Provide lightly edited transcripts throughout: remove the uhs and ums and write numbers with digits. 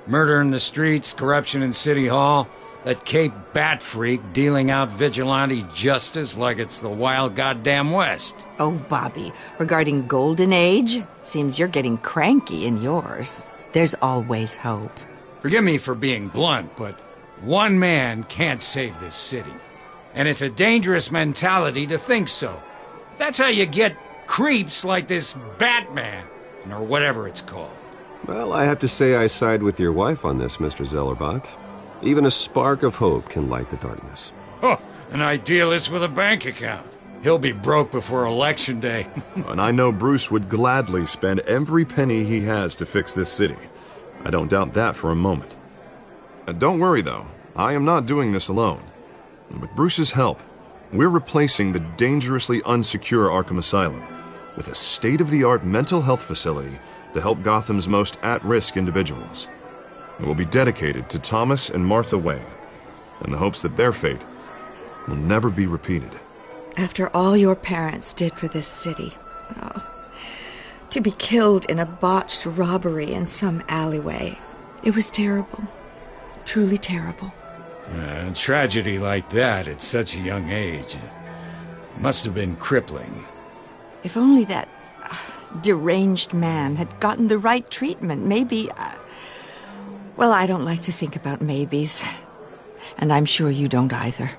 Murder in the streets, corruption in City Hall, that Cape Bat freak dealing out vigilante justice like it's the wild goddamn West. Oh, Bobby, regarding Golden Age, seems you're getting cranky in yours. There's always hope. Forgive me for being blunt, but one man can't save this city. And it's a dangerous mentality to think so. That's how you get creeps like this Batman, or whatever it's called. Well, I have to say I side with your wife on this, Mr. Zellerbach. Even a spark of hope can light the darkness. Oh, an idealist with a bank account. He'll be broke before Election Day. And I know Bruce would gladly spend every penny he has to fix this city. I don't doubt that for a moment. Don't worry, though. I am not doing this alone. With Bruce's help, we're replacing the dangerously unsecure Arkham Asylum with a state-of-the-art mental health facility to help Gotham's most at-risk individuals. It will be dedicated to Thomas and Martha Wayne, in the hopes that their fate will never be repeated. After all your parents did for this city, to be killed in a botched robbery in some alleyway, it was terrible. Truly terrible. A tragedy like that at such a young age must have been crippling. If only that deranged man had gotten the right treatment, maybe... Well, I don't like to think about maybes. And I'm sure you don't either.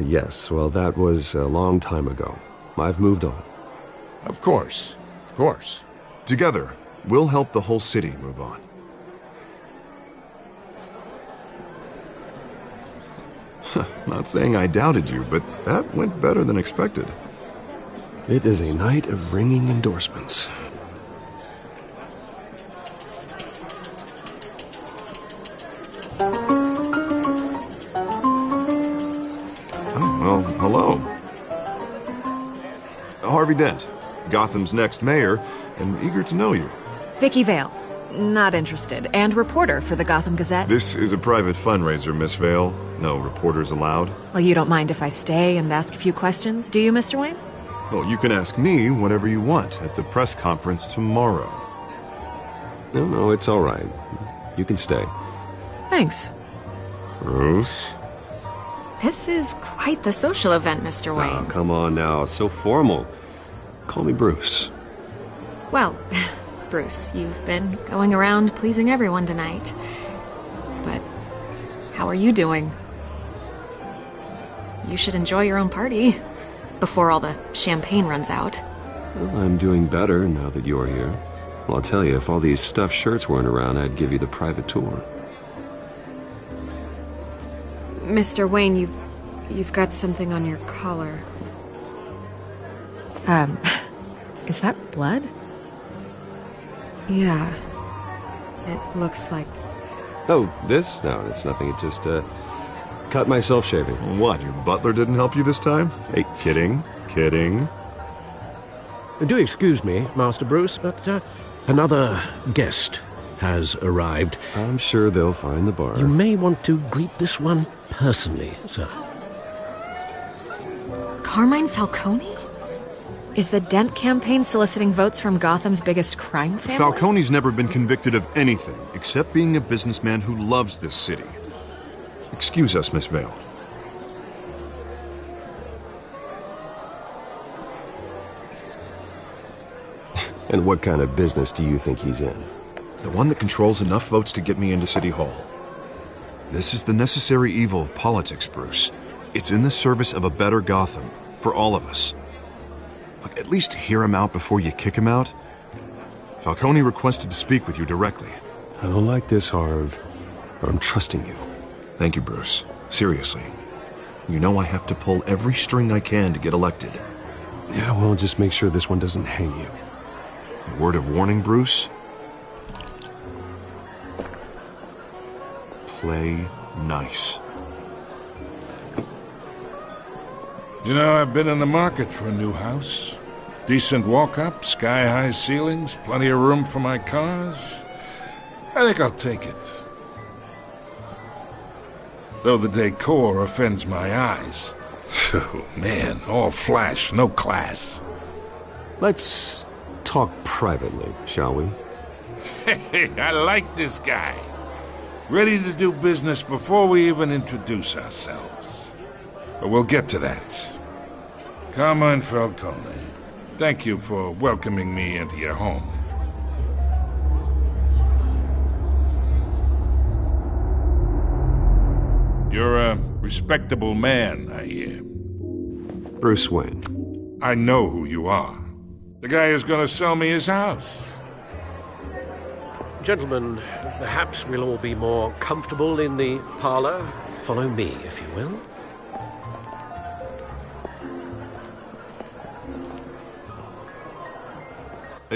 Yes, well, that was a long time ago. I've moved on. Of course. Of course. Together, we'll help the whole city move on. Not saying I doubted you, but that went better than expected. It is a night of ringing endorsements. Well, hello. Harvey Dent, Gotham's next mayor, and eager to know you. Vicky Vale, not interested, and reporter for the Gotham Gazette. This is a private fundraiser, Miss Vale. No reporters allowed. Well, you don't mind if I stay and ask a few questions, do you, Mr. Wayne? Well, you can ask me whatever you want at the press conference tomorrow. No, it's all right. You can stay. Thanks. Bruce? This is quite the social event, Mr. Wayne. Oh, come on now. So formal. Call me Bruce. Well, Bruce, you've been going around pleasing everyone tonight. But how are you doing? You should enjoy your own party before all the champagne runs out. Well, I'm doing better now that you're here. Well, I'll tell you, if all these stuffed shirts weren't around, I'd give you the private tour. Mr. Wayne, you've got something on your collar. Is that blood? Yeah. It looks like... Oh, this? No, it's nothing. It just, cut myself shaving. What, your butler didn't help you this time? Hey, kidding. Do excuse me, Master Bruce, but another guest has arrived. I'm sure they'll find the bar. You may want to greet this one personally, sir. Carmine Falcone? Is the Dent campaign soliciting votes from Gotham's biggest crime family? Falcone's never been convicted of anything except being a businessman who loves this city. Excuse us, Miss Vale. And what kind of business do you think he's in? The one that controls enough votes to get me into City Hall. This is the necessary evil of politics, Bruce. It's in the service of a better Gotham, for all of us. Look, at least hear him out before you kick him out. Falcone requested to speak with you directly. I don't like this, Harv, but I'm trusting you. Thank you, Bruce. Seriously. You know I have to pull every string I can to get elected. Yeah, well, just make sure this one doesn't hang you. A word of warning, Bruce? Play nice. You know, I've been in the market for a new house. Decent walk-up, sky-high ceilings, plenty of room for my cars. I think I'll take it. Though the decor offends my eyes. Oh, man, all flash, no class. Let's talk privately, shall we? Hey, I like this guy. Ready to do business before we even introduce ourselves. But we'll get to that. Carmine Falcone, thank you for welcoming me into your home. You're a respectable man, I hear. Bruce Wayne. I know who you are. The guy who's going to sell me his house. Gentlemen, perhaps we'll all be more comfortable in the parlor. Follow me, if you will.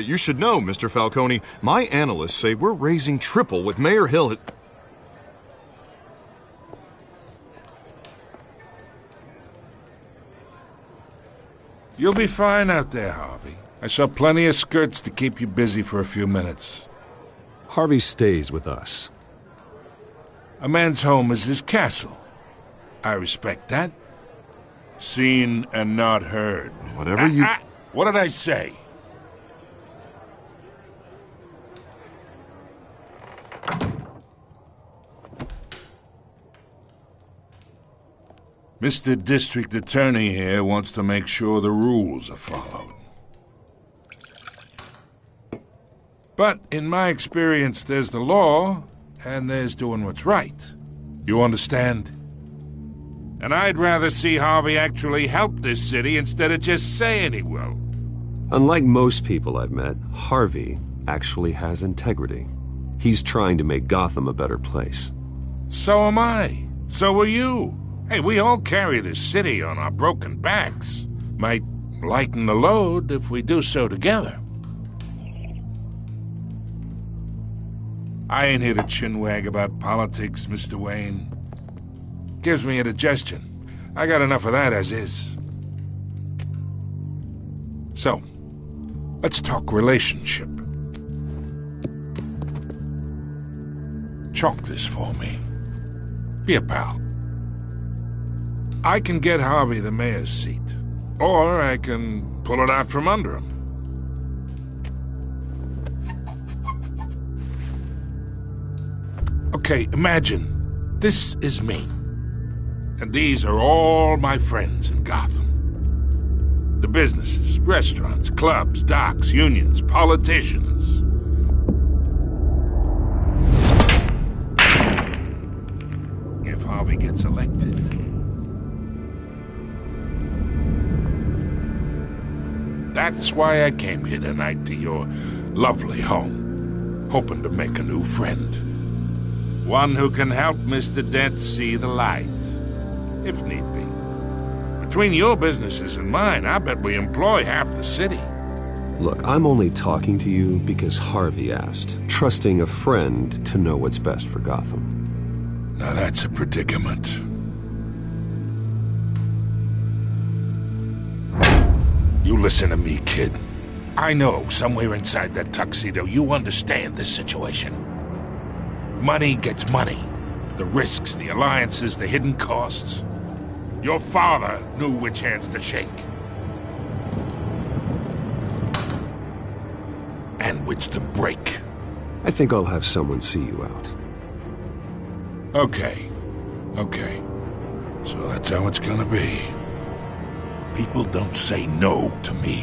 You should know, Mr. Falcone, my analysts say we're raising triple with Mayor Hill. You'll be fine out there, Harvey. I saw plenty of skirts to keep you busy for a few minutes. Harvey stays with us. A man's home is his castle. I respect that. Seen and not heard. Whatever you... What did I say? Mr. District Attorney here wants to make sure the rules are followed. But in my experience, there's the law, and there's doing what's right. You understand? And I'd rather see Harvey actually help this city instead of just saying he will. Unlike most people I've met, Harvey actually has integrity. He's trying to make Gotham a better place. So am I. So are you. Hey, we all carry this city on our broken backs. Might lighten the load if we do so together. I ain't here to chinwag about politics, Mr. Wayne. Gives me indigestion. I got enough of that as is. So, let's talk relationship. Chalk this for me. Be a pal. I can get Harvey the mayor's seat, or I can pull it out from under him. Okay, imagine this is me, and these are all my friends in Gotham. The businesses, restaurants, clubs, docks, unions, politicians. If Harvey gets elected, that's why I came here tonight to your lovely home, hoping to make a new friend. One who can help Mr. Dent see the light, if need be. Between your businesses and mine, I bet we employ half the city. Look, I'm only talking to you because Harvey asked, trusting a friend to know what's best for Gotham. Now that's a predicament. You listen to me, kid. I know somewhere inside that tuxedo you understand this situation. Money gets money. The risks, the alliances, the hidden costs. Your father knew which hands to shake. And which to break. I think I'll have someone see you out. Okay. So that's how it's gonna be. People don't say no to me.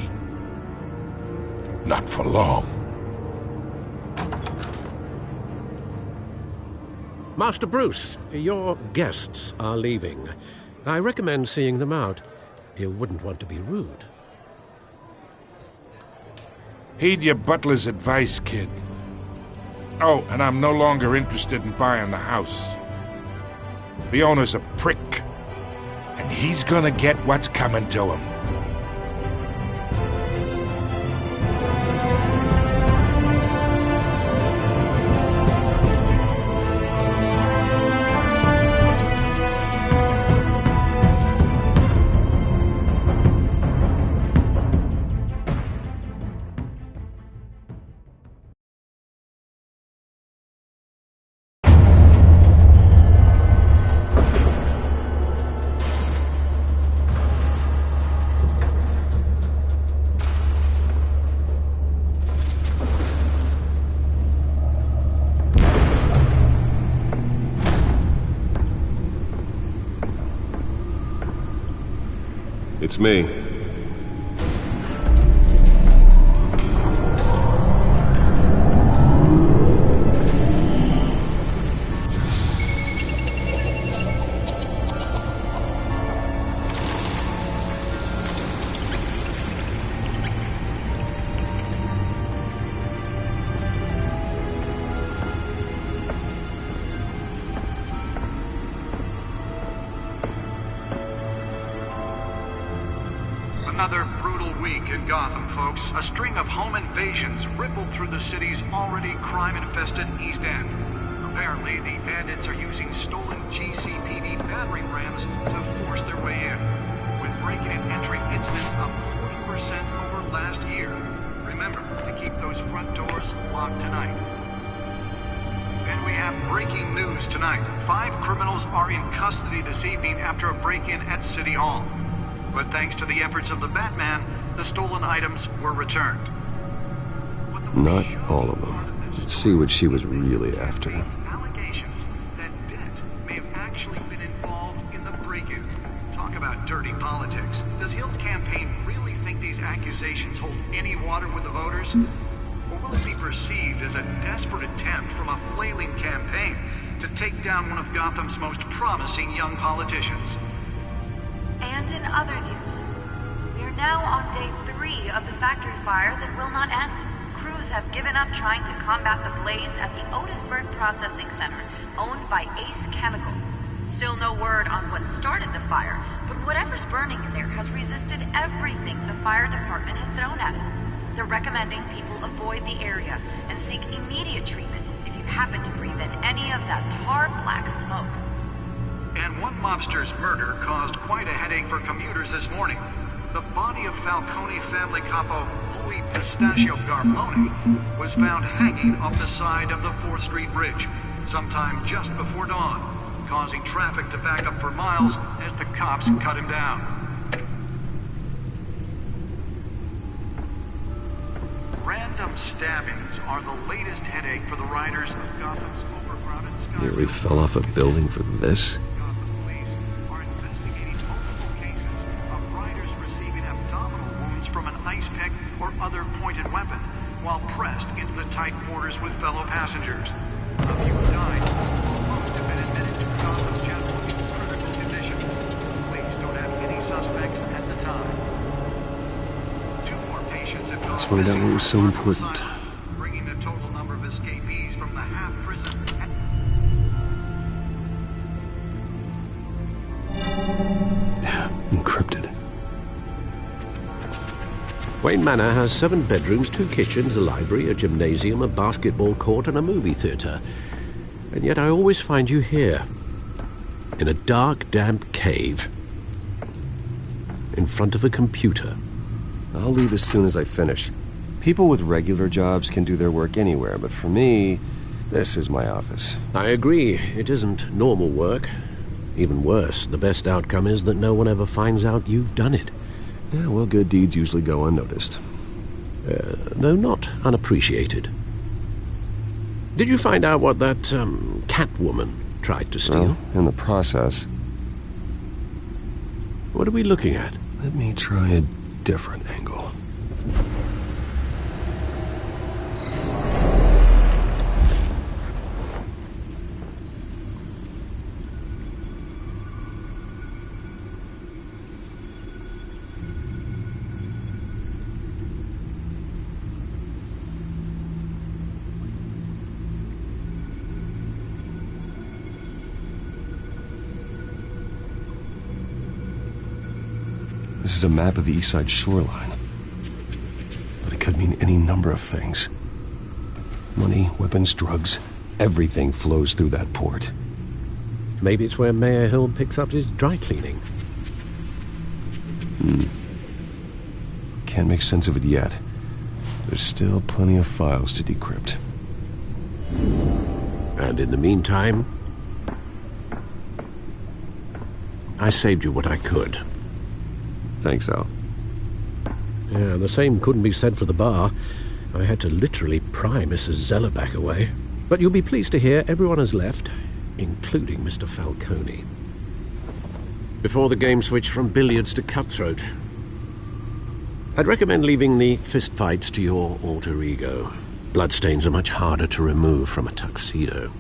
Not for long. Master Bruce, your guests are leaving. I recommend seeing them out. You wouldn't want to be rude. Heed your butler's advice, kid. Oh, and I'm no longer interested in buying the house. The owner's a prick. And he's gonna get what's coming to him. It's me. Another brutal week in Gotham, folks. A string of home invasions rippled through the city's already crime-infested East End. Apparently, the bandits are using stolen GCPD battering rams to force their way in, with breaking and entering incidents up 40% over last year. Remember to keep those front doors locked tonight. And we have breaking news tonight. 5 criminals are in custody this evening after a break-in at City Hall. But thanks to the efforts of the Batman, the stolen items were returned. Not all of them. Let's see what she was really after. Allegations that Dent may have actually been involved in the break-in. Talk about dirty politics. Does Hill's campaign really think these accusations hold any water with the voters? Or will it be perceived as a desperate attempt from a flailing campaign to take down one of Gotham's most promising young politicians? And in other news, we are now on day 3 of the factory fire that will not end. Crews have given up trying to combat the blaze at the Otisburg Processing Center, owned by Ace Chemical. Still no word on what started the fire, but whatever's burning in there has resisted everything the fire department has thrown at it. They're recommending people avoid the area and seek immediate treatment if you happen to breathe in any of that tar black smoke. And one mobster's murder caused quite a headache for commuters this morning. The body of Falcone family capo Louis Pistachio Garmone was found hanging off the side of the 4th Street Bridge sometime just before dawn, causing traffic to back up for miles as the cops cut him down. Random stabbings are the latest headache for the riders of Gotham's overcrowded sky. Nearly fell off a building for this? Or other pointed weapon while pressed into the tight quarters with fellow passengers. A few died, while most have been admitted to Gotham General in critical condition. Police don't have any suspects at the time. 2 more patients have gone. Let's find out what was so important. Bringing the total number of escapees from the half-prison. Encrypted. Wayne Manor has 7 bedrooms, 2 kitchens, a library, a gymnasium, a basketball court, and a movie theatre. And yet I always find you here, in a dark, damp cave, in front of a computer. I'll leave as soon as I finish. People with regular jobs can do their work anywhere, but for me, this is my office. I agree, it isn't normal work. Even worse, the best outcome is that no one ever finds out you've done it. Yeah, well, good deeds usually go unnoticed. Though not unappreciated. Did you find out what that, Catwoman tried to steal? Well, in the process. What are we looking at? Let me try a different angle. This is a map of the East Side shoreline. But it could mean any number of things. Money, weapons, drugs, everything flows through that port. Maybe it's where Mayor Hill picks up his dry cleaning. Can't make sense of it yet. There's still plenty of files to decrypt. And in the meantime, I saved you what I could. Thanks, Al. Yeah, the same couldn't be said for the bar. I had to literally pry Mrs. Zellerback away. But you'll be pleased to hear everyone has left, including Mr. Falcone. before the game switched from billiards to cutthroat. I'd recommend leaving the fistfights to your alter ego. Bloodstains are much harder to remove from a tuxedo.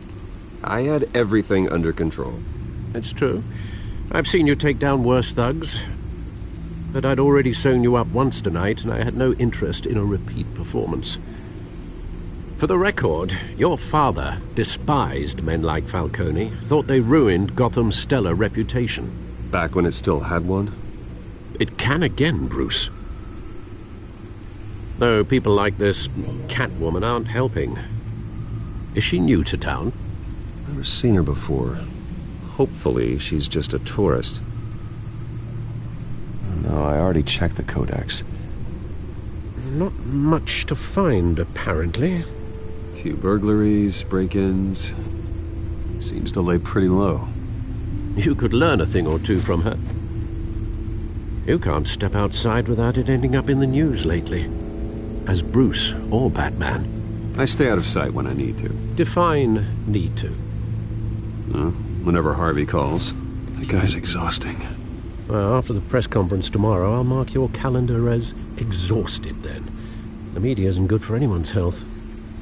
I had everything under control. It's true. I've seen you take down worse thugs. But I'd already sewn you up once tonight, and I had no interest in a repeat performance. For the record, your father despised men like Falcone, thought they ruined Gotham's stellar reputation. Back when it still had one? It can again, Bruce. Though people like this Catwoman aren't helping. Is she new to town? Never seen her before. Hopefully, she's just a tourist. No, I already checked the codex. Not much to find, apparently. Few burglaries, break-ins. Seems to lay pretty low. You could learn a thing or two from her. You can't step outside without it ending up in the news lately. As Bruce or Batman. I stay out of sight when I need to. Define need to. Whenever Harvey calls. That guy's exhausting. Well, after the press conference tomorrow, I'll mark your calendar as exhausted then. The media isn't good for anyone's health.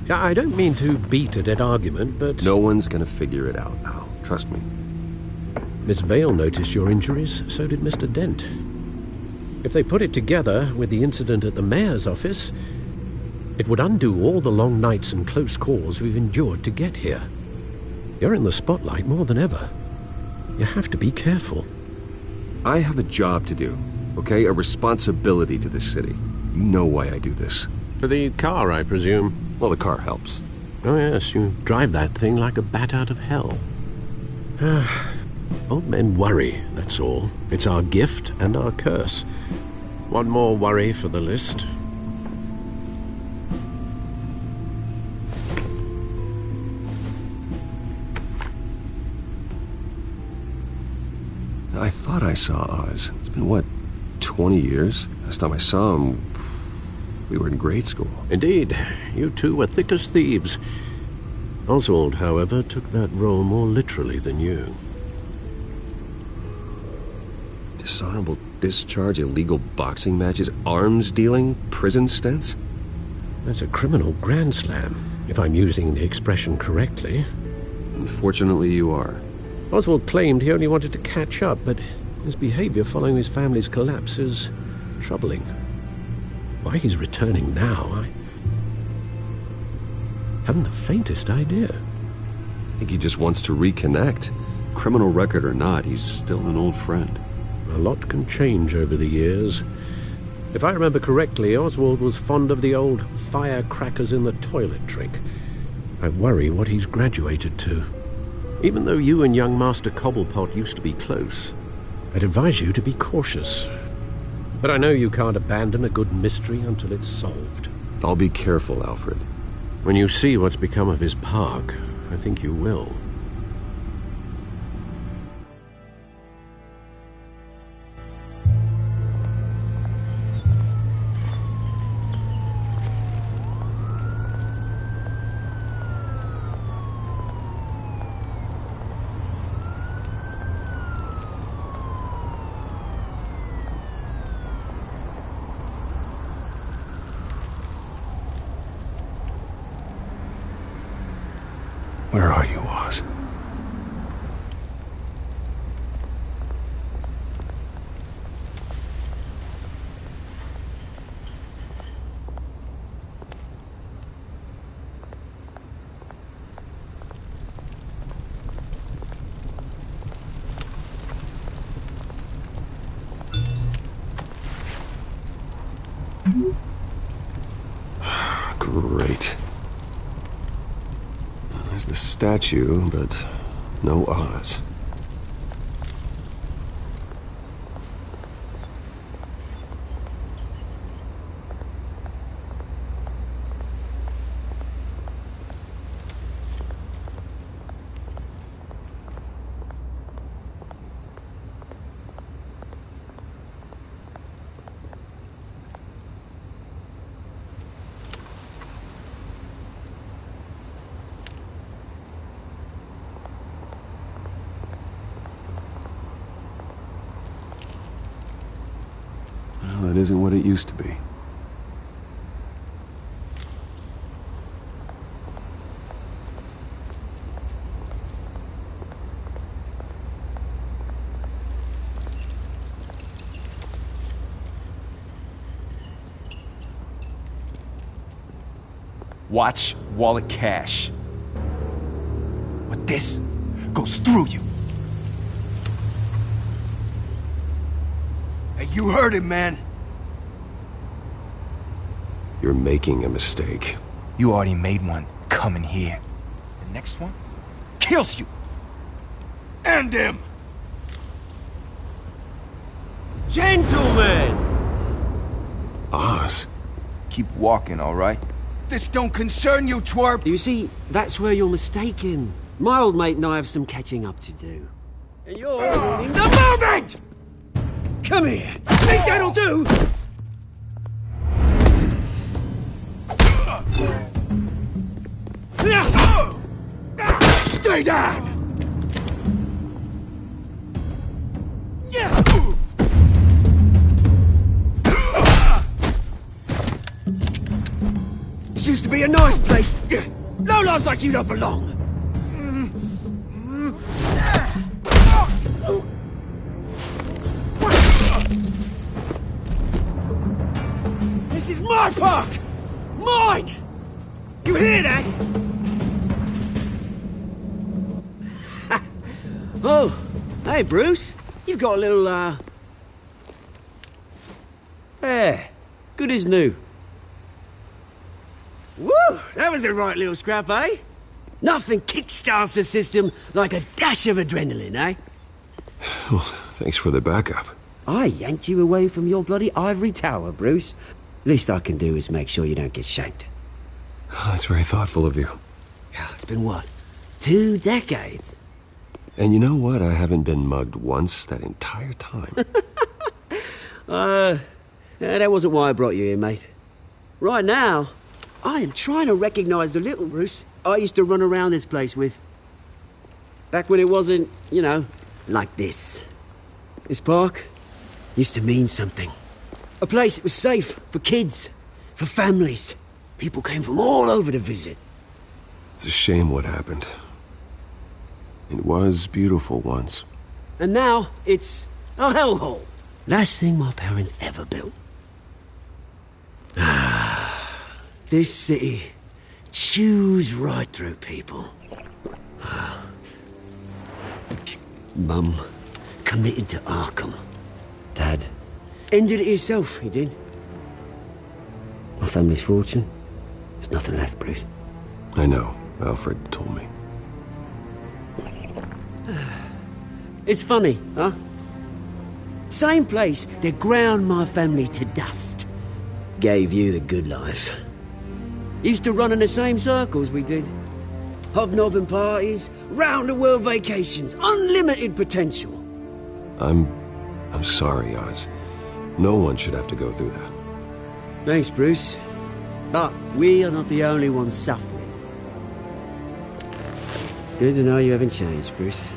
I don't mean to beat a dead argument, but... No one's gonna figure it out now. Trust me. Miss Vale noticed your injuries, so did Mr. Dent. If they put it together with the incident at the mayor's office, it would undo all the long nights and close calls we've endured to get here. You're in the spotlight more than ever. You have to be careful. I have a job to do, okay? A responsibility to this city. You know why I do this. For the car, I presume. Well, the car helps. Oh, yes, you drive that thing like a bat out of hell. Old men worry, that's all. It's our gift and our curse. One more worry for the list. I thought I saw Oz. It's been, what, 20 years? Last time I saw him, we were in grade school. Indeed. You two were thick as thieves. Oswald, however, took that role more literally than you. Dishonorable discharge, illegal boxing matches, arms dealing, prison stints? That's a criminal grand slam, if I'm using the expression correctly. Unfortunately, you are. Oswald claimed he only wanted to catch up, but his behavior following his family's collapse is troubling. Why he's returning now, I haven't the faintest idea. I think he just wants to reconnect. Criminal record or not, he's still an old friend. A lot can change over the years. If I remember correctly, Oswald was fond of the old firecrackers in the toilet trick. I worry what he's graduated to. Even though you and young Master Cobblepot used to be close, I'd advise you to be cautious. But I know you can't abandon a good mystery until it's solved. I'll be careful, Alfred. When you see what's become of his park, I think you will. Where are you, Oz? Great. There's the statue, but no Oz. it isn't what it used to be. Watch wallet cash. But this goes through you. Hey, you heard him, man. You're making a mistake. You already made one coming here. The next one kills you. And him. Gentlemen! Oz. Keep walking, all right? This don't concern you, twerp! You see, that's where you're mistaken. My old mate and I have some catching up to do. And you're ruining the moment! Come here! Think that'll do? Stay down! This used to be a nice place. No lives like you don't belong. This is my park! Mine! You hear that? Oh, hey, Bruce. You've got a little, There. Good as new. Woo! That was a right little scrap, eh? Nothing kickstarts the system like a dash of adrenaline, eh? Well, thanks for the backup. I yanked you away from your bloody ivory tower, Bruce. Least I can do is make sure you don't get shanked. Oh, that's very thoughtful of you. Yeah, it's been what? 2 decades? And you know what? I haven't been mugged once that entire time. That wasn't why I brought you here, mate. Right now, I am trying to recognize the little Bruce I used to run around this place with. Back when it wasn't, you know, like this. This park used to mean something. A place that was safe for kids, for families. People came from all over to visit. It's a shame what happened. It was beautiful once. And now, it's a hellhole. Last thing my parents ever built. This city chews right through people. Mum committed to Arkham. Dad ended it himself, he did. My family's fortune, there's nothing left, Bruce. I know. Alfred told me. It's funny, huh? Same place that ground my family to dust. Gave you the good life. Used to run in the same circles we did. Hobnobbing parties, round-the-world vacations, unlimited potential. I'm sorry, Oz. No one should have to go through that. Thanks, Bruce. But we are not the only ones suffering. Good to know you haven't changed, Bruce.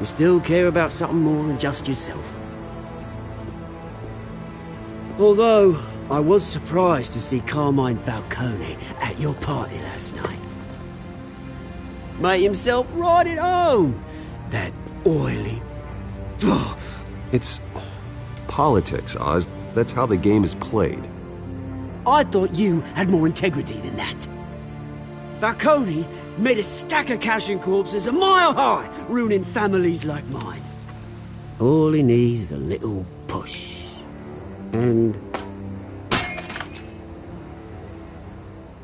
You still care about something more than just yourself. Although, I was surprised to see Carmine Falcone at your party last night. Made himself right at home. That oily... It's politics, Oz. That's how the game is played. I thought you had more integrity than that. Falcone made a stack of cash and corpses a mile high, ruining families like mine. All he needs is a little push. And...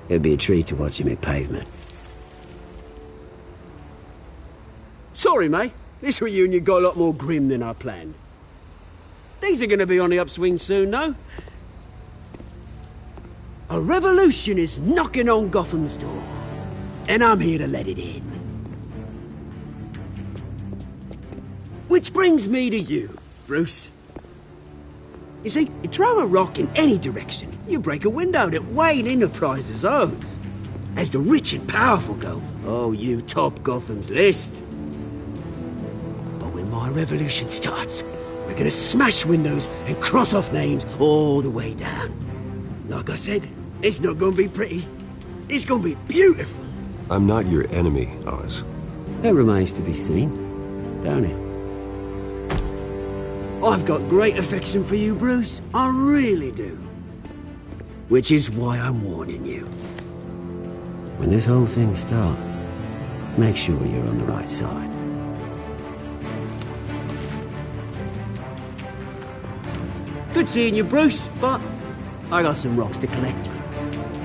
it'd be a treat to watch him hit pavement. Sorry, mate. This reunion got a lot more grim than I planned. Things are gonna be on the upswing soon, though. A revolution is knocking on Gotham's door. And I'm here to let it in. Which brings me to you, Bruce. You see, you throw a rock in any direction, you break a window that Wayne Enterprises owns. As the rich and powerful go, oh, you top Gotham's list. But when my revolution starts, We're gonna smash windows and cross off names all the way down. Like I said, it's not gonna be pretty. It's gonna be beautiful. I'm not your enemy, Oz. That remains to be seen, don't it? I've got great affection for you, Bruce. I really do. Which is why I'm warning you. When this whole thing starts, make sure you're on the right side. Good seeing you, Bruce, but I got some rocks to collect.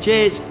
Cheers.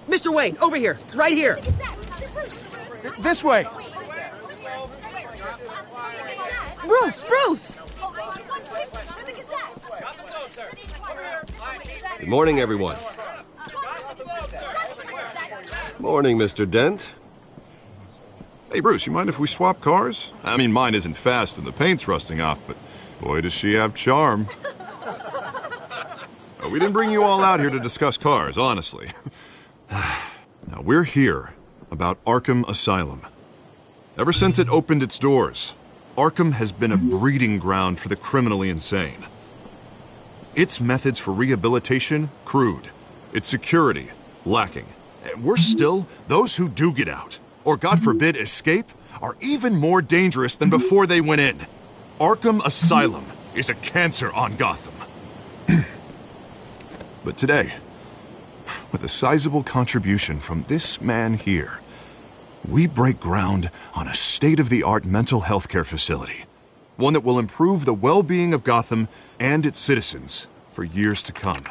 Mr. Wayne, over here, right here. This way. Bruce! Good morning, everyone. Morning, Mr. Dent. Hey, Bruce, you mind if we swap cars? I mean, mine isn't fast and the paint's rusting off, but boy, does she have charm. We didn't bring you all out here to discuss cars, honestly. Now, we're here about Arkham Asylum. Ever since it opened its doors, Arkham has been a breeding ground for the criminally insane. Its methods for rehabilitation, crude. Its security, lacking. And worse still, those who do get out, or God forbid escape, are even more dangerous than before they went in. Arkham Asylum is a cancer on Gotham. But today, with a sizable contribution from this man here, we break ground on a state-of-the-art mental health care facility. One that will improve the well-being of Gotham and its citizens for years to come.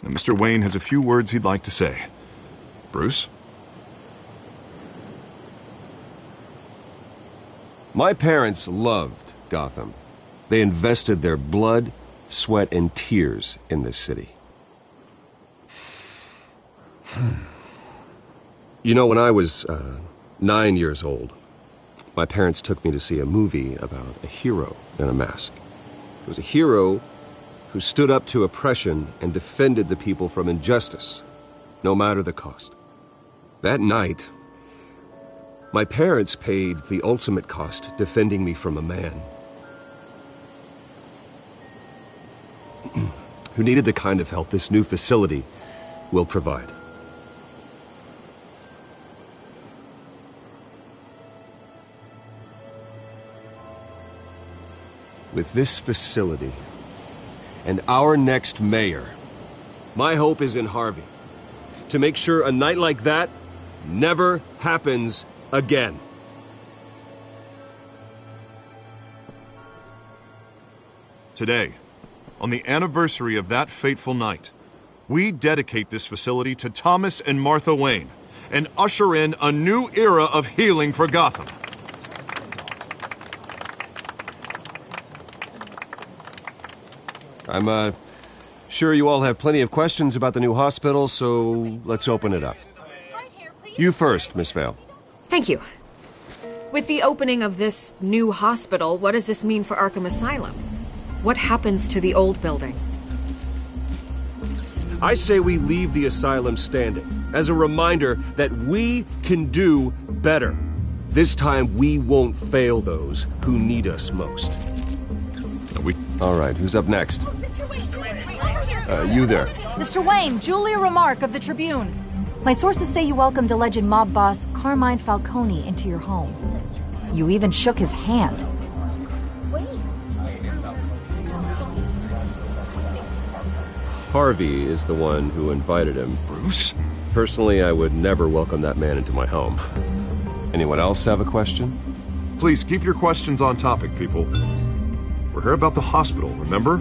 Now, Mr. Wayne has a few words he'd like to say. Bruce? My parents loved Gotham. They invested their blood, sweat, and tears in this city. You know, when I was 9 years old, my parents took me to see a movie about a hero in a mask. It was a hero who stood up to oppression and defended the people from injustice, no matter the cost. That night, my parents paid the ultimate cost defending me from a man who needed the kind of help this new facility will provide. With this facility and our next mayor, my hope is in Harvey. To make sure a night like that never happens again. Today, on the anniversary of that fateful night, we dedicate this facility to Thomas and Martha Wayne and usher in a new era of healing for Gotham. I'm sure you all have plenty of questions about the new hospital, so let's open it up. You first, Miss Vale. Thank you. With the opening of this new hospital, what does this mean for Arkham Asylum? What happens to the old building? I say we leave the asylum standing as a reminder that we can do better. This time we won't fail those who need us most. All right, who's up next? You there. Mr. Wayne, Julia Remark of the Tribune. My sources say you welcomed alleged mob boss Carmine Falcone into your home. You even shook his hand. Harvey is the one who invited him. Bruce? Personally, I would never welcome that man into my home. Anyone else have a question? Please keep your questions on topic, people. We're here about the hospital, remember?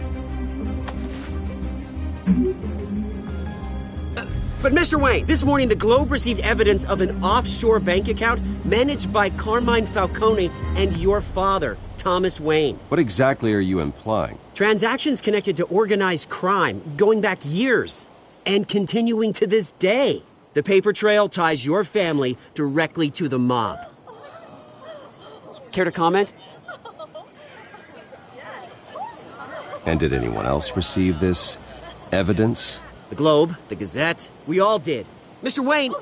But Mr. Wayne, this morning the Globe received evidence of an offshore bank account managed by Carmine Falcone and your father, Thomas Wayne. What exactly are you implying? Transactions connected to organized crime going back years and continuing to this day. The paper trail ties your family directly to the mob. Care to comment? And did anyone else receive this evidence? The Globe, the Gazette, we all did. Mr. Wayne,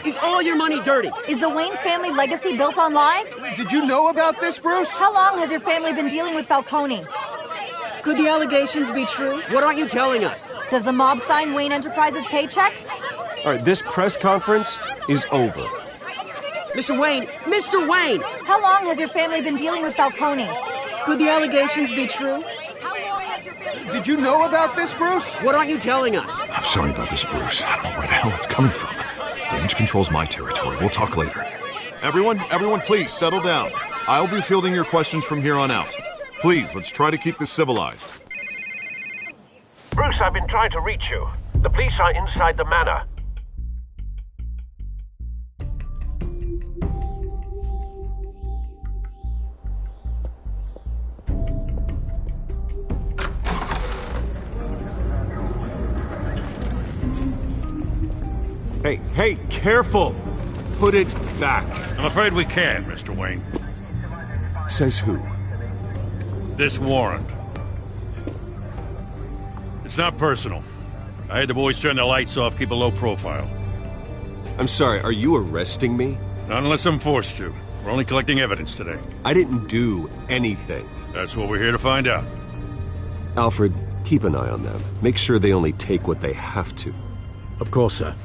is all your money dirty? Is the Wayne family legacy built on lies? Did you know about this, Bruce? How long has your family been dealing with Falcone? Could the allegations be true? What aren't you telling us? Does the mob sign Wayne Enterprises paychecks? All right, this press conference is over. Mr. Wayne! How long has your family been dealing with Falcone? Could the allegations be true? Did you know about this, Bruce? What aren't you telling us? I'm sorry about this, Bruce. I don't know where the hell it's coming from. Damage control's my territory. We'll talk later. Everyone, please settle down. I'll be fielding your questions from here on out. Please, let's try to keep this civilized. Bruce, I've been trying to reach you. The police are inside the manor. Hey, careful! Put it back. I'm afraid we can't, Mr. Wayne. Says who? This warrant. It's not personal. I had the boys turn the lights off, keep a low profile. I'm sorry, are you arresting me? Not unless I'm forced to. We're only collecting evidence today. I didn't do anything. That's what we're here to find out. Alfred, keep an eye on them. Make sure they only take what they have to. Of course, sir.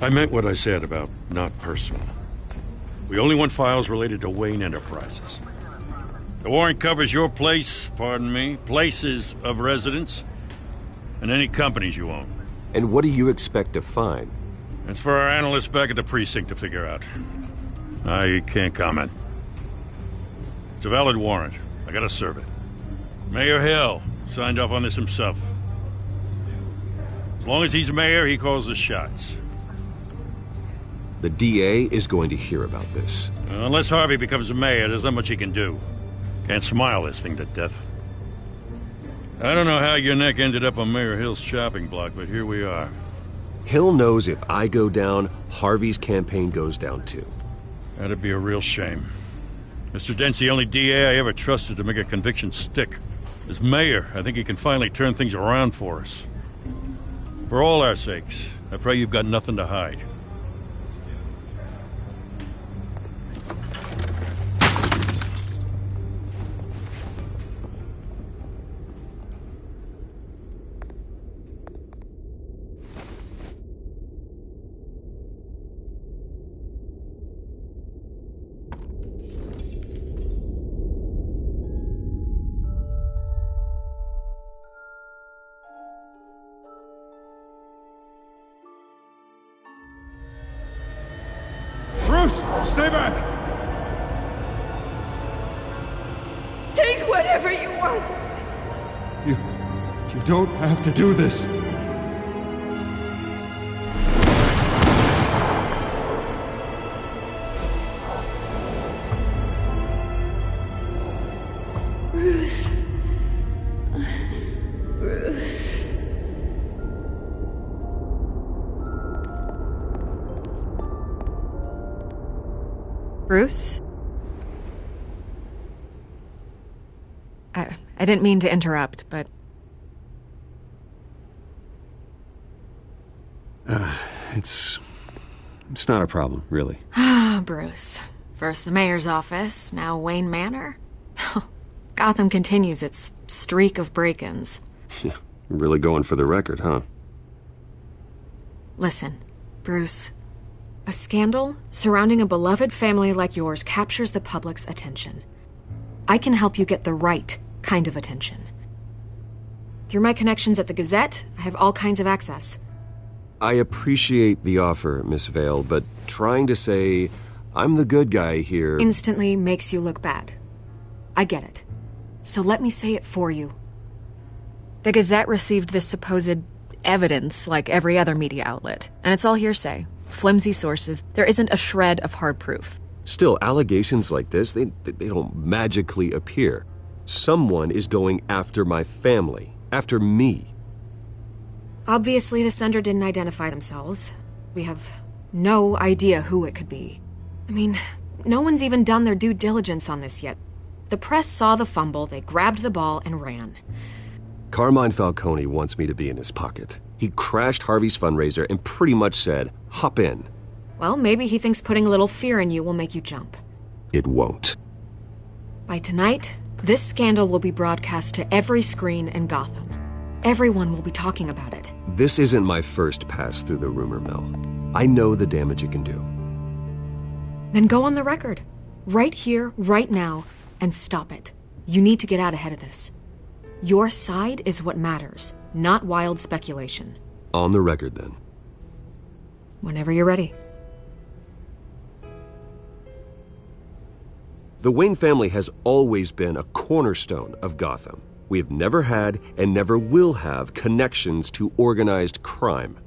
I meant what I said about not personal. We only want files related to Wayne Enterprises. The warrant covers your places of residence, and any companies you own. And what do you expect to find? It's for our analysts back at the precinct to figure out. I can't comment. It's a valid warrant. I gotta serve it. Mayor Hill signed off on this himself. As long as he's mayor, he calls the shots. The DA is going to hear about this. Unless Harvey becomes a mayor, there's not much he can do. Can't smile this thing to death. I don't know how your neck ended up on Mayor Hill's shopping block, but here we are. Hill knows if I go down, Harvey's campaign goes down too. That'd be a real shame. Mr. Dent's the only DA I ever trusted to make a conviction stick. As mayor, I think he can finally turn things around for us. For all our sakes, I pray you've got nothing to hide. Stay back! Take whatever you want. You don't have to do this. Bruce. Bruce. Bruce? I didn't mean to interrupt, but... It's not a problem, really. Ah, Bruce. First the mayor's office, now Wayne Manor. Gotham continues its streak of break-ins. Yeah, really going for the record, huh? Listen, Bruce. A scandal surrounding a beloved family like yours captures the public's attention. I can help you get the right kind of attention. Through my connections at the Gazette, I have all kinds of access. I appreciate the offer, Miss Vale, but trying to say I'm the good guy here instantly makes you look bad. I get it. So let me say it for you. The Gazette received this supposed evidence like every other media outlet, and it's all hearsay. Flimsy sources. There isn't a shred of hard proof. Still, allegations like this, they don't magically appear. Someone is going after my family, after me. Obviously, the sender didn't identify themselves. We have no idea who it could be. I mean, no one's even done their due diligence on this yet. The press saw the fumble, they grabbed the ball and ran. Carmine Falcone wants me to be in his pocket. He crashed Harvey's fundraiser and pretty much said, hop in. Well, maybe he thinks putting a little fear in you will make you jump. It won't. By tonight, this scandal will be broadcast to every screen in Gotham. Everyone will be talking about it. This isn't my first pass through the rumor mill. I know the damage it can do. Then go on the record. Right here, right now, and stop it. You need to get out ahead of this. Your side is what matters, not wild speculation. On the record, then. Whenever you're ready. The Wayne family has always been a cornerstone of Gotham. We have never had and never will have connections to organized crime.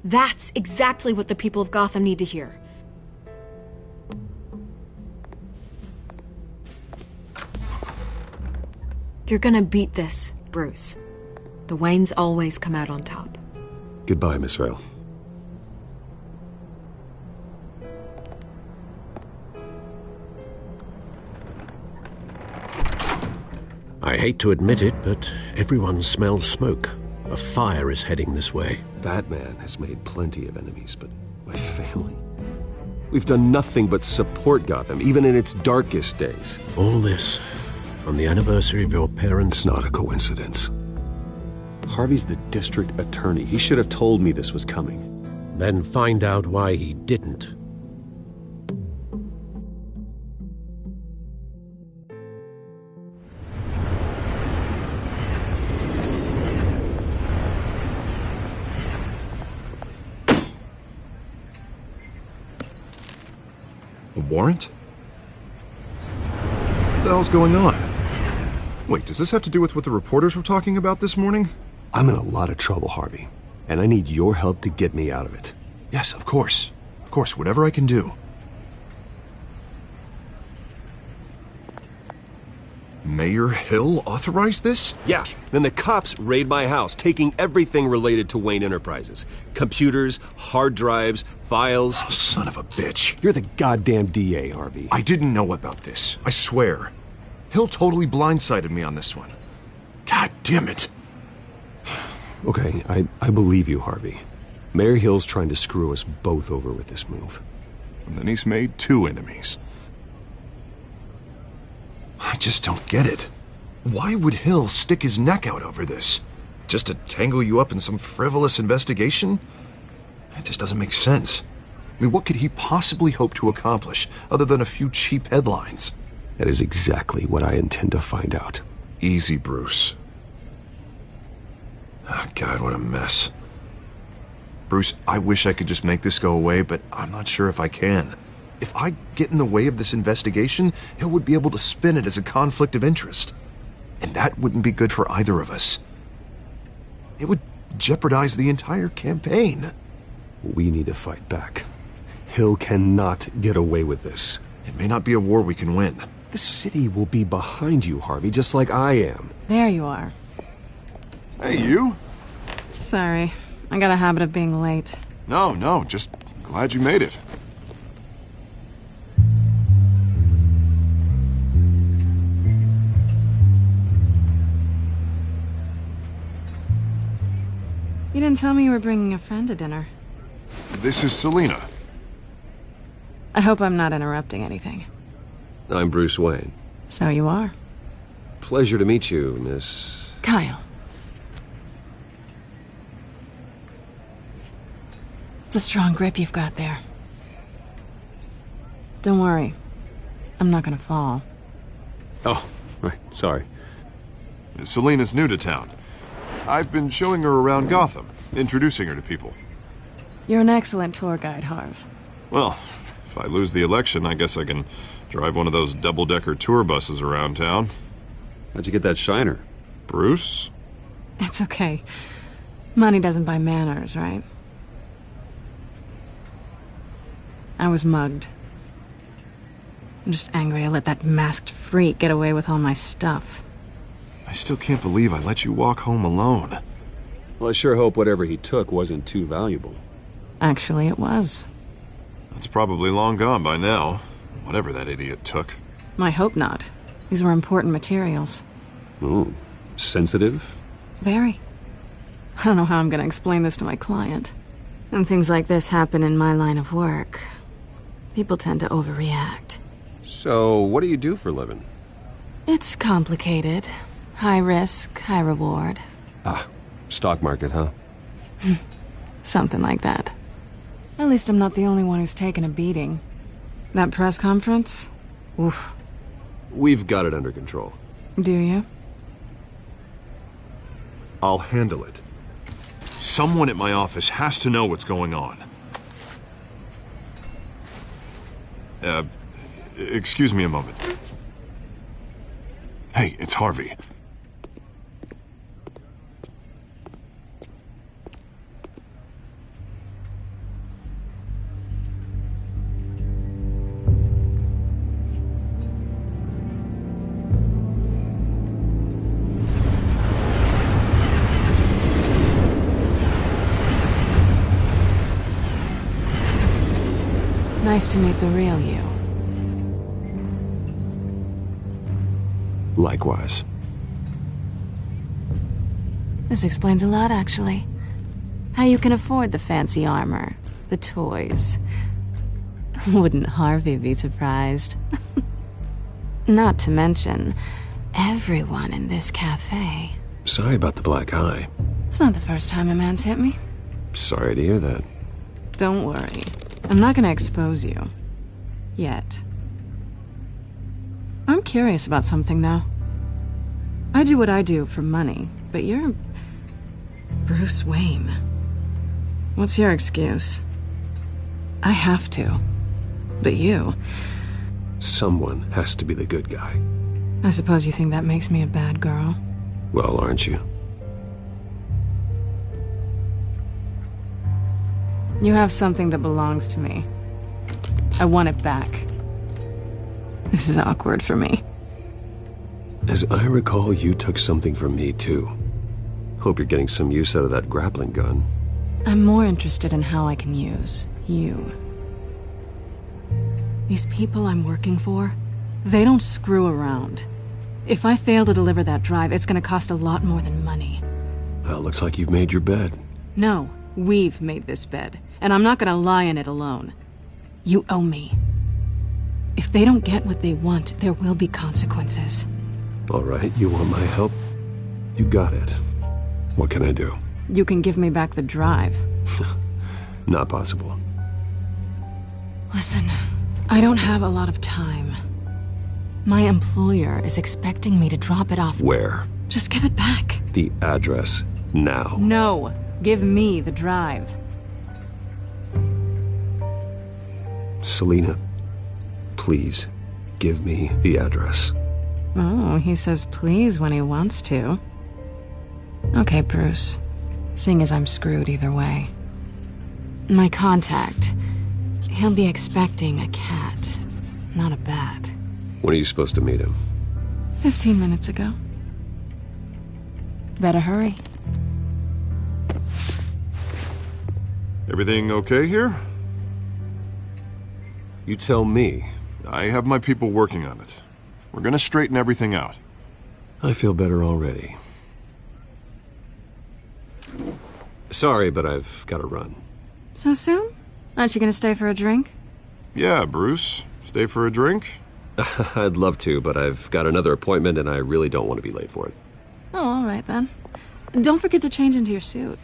That's exactly what the people of Gotham need to hear. You're gonna beat this, Bruce. The Waynes always come out on top. Goodbye, Miss Vale. I hate to admit it, but everyone smells smoke. A fire is heading this way. Batman has made plenty of enemies, but my family... We've done nothing but support Gotham, even in its darkest days. All this on the anniversary of your parents'... It's not a coincidence. Harvey's the district attorney. He should have told me this was coming. Then find out why he didn't. A warrant? What the hell's going on? Wait, does this have to do with what the reporters were talking about this morning? I'm in a lot of trouble, Harvey, and I need your help to get me out of it. Yes, of course. Of course, whatever I can do. Mayor Hill authorized this? Yeah, then the cops raid my house, taking everything related to Wayne Enterprises. Computers, hard drives, files. Oh, son of a bitch. You're the goddamn DA, Harvey. I didn't know about this. I swear. Hill totally blindsided me on this one. God damn it. Okay, I believe you, Harvey. Mayor Hill's trying to screw us both over with this move. And then he's made 2 enemies. I just don't get it. Why would Hill stick his neck out over this? Just to tangle you up in some frivolous investigation? It just doesn't make sense. I mean, what could he possibly hope to accomplish other than a few cheap headlines? That is exactly what I intend to find out. Easy, Bruce. Oh, God, what a mess. Bruce, I wish I could just make this go away, but I'm not sure if I can. If I get in the way of this investigation, Hill would be able to spin it as a conflict of interest. And that wouldn't be good for either of us. It would jeopardize the entire campaign. We need to fight back. Hill cannot get away with this. It may not be a war we can win. The city will be behind you, Harvey, just like I am. There you are. Hey, you? Sorry. I got a habit of being late. No, just glad you made it. You didn't tell me you were bringing a friend to dinner. This is Selina. I hope I'm not interrupting anything. I'm Bruce Wayne. So you are. Pleasure to meet you, Miss... Kyle. It's a strong grip you've got there. Don't worry. I'm not gonna fall. Oh, right. Sorry. Selina's new to town. I've been showing her around Gotham, introducing her to people. You're an excellent tour guide, Harv. Well, if I lose the election, I guess I can drive one of those double-decker tour buses around town. How'd you get that shiner? Bruce? It's okay. Money doesn't buy manners, right? I was mugged. I'm just angry I let that masked freak get away with all my stuff. I still can't believe I let you walk home alone. Well, I sure hope whatever he took wasn't too valuable. Actually, it was. That's probably long gone by now, whatever that idiot took. I hope not. These were important materials. Ooh, sensitive? Very. I don't know how I'm gonna explain this to my client. When things like this happen in my line of work, people tend to overreact. So, what do you do for a living? It's complicated. High risk, high reward. Ah, stock market, huh? Something like that. At least I'm not the only one who's taken a beating. That press conference? Oof. We've got it under control. Do you? I'll handle it. Someone at my office has to know what's going on. Excuse me a moment. Hey, it's Harvey. Nice to meet the real you. Likewise. This explains a lot, actually. How you can afford the fancy armor, the toys. Wouldn't Harvey be surprised? Not to mention, everyone in this cafe. Sorry about the black eye. It's not the first time a man's hit me. Sorry to hear that. Don't worry. I'm not gonna expose you. Yet. I'm curious about something, though. I do what I do for money, but you're... Bruce Wayne. What's your excuse? I have to. But you... Someone has to be the good guy. I suppose you think that makes me a bad girl? Well, aren't you? You have something that belongs to me. I want it back. This is awkward for me. As I recall, you took something from me, too. Hope you're getting some use out of that grappling gun. I'm more interested in how I can use you. These people I'm working for, they don't screw around. If I fail to deliver that drive, it's gonna cost a lot more than money. Well, looks like you've made your bed. No, we've made this bed, and I'm not gonna lie in it alone. You owe me. If they don't get what they want, there will be consequences. All right, you want my help? You got it. What can I do? You can give me back the drive. Not possible. Listen, I don't have a lot of time. My employer is expecting me to drop it off. Where? Just give it back. The address, now. No, give me the drive. Selina, please, give me the address. Oh, he says please when he wants to. Okay, Bruce. Seeing as I'm screwed either way. My contact, he'll be expecting a cat, not a bat. When are you supposed to meet him? 15 minutes ago. Better hurry. Everything okay here? You tell me. I have my people working on it. We're gonna straighten everything out. I feel better already. Sorry, but I've got to run. So soon? Aren't you gonna stay for a drink? Yeah, Bruce. Stay for a drink? I'd love to, but I've got another appointment and I really don't want to be late for it. Oh, all right then. Don't forget to change into your suit.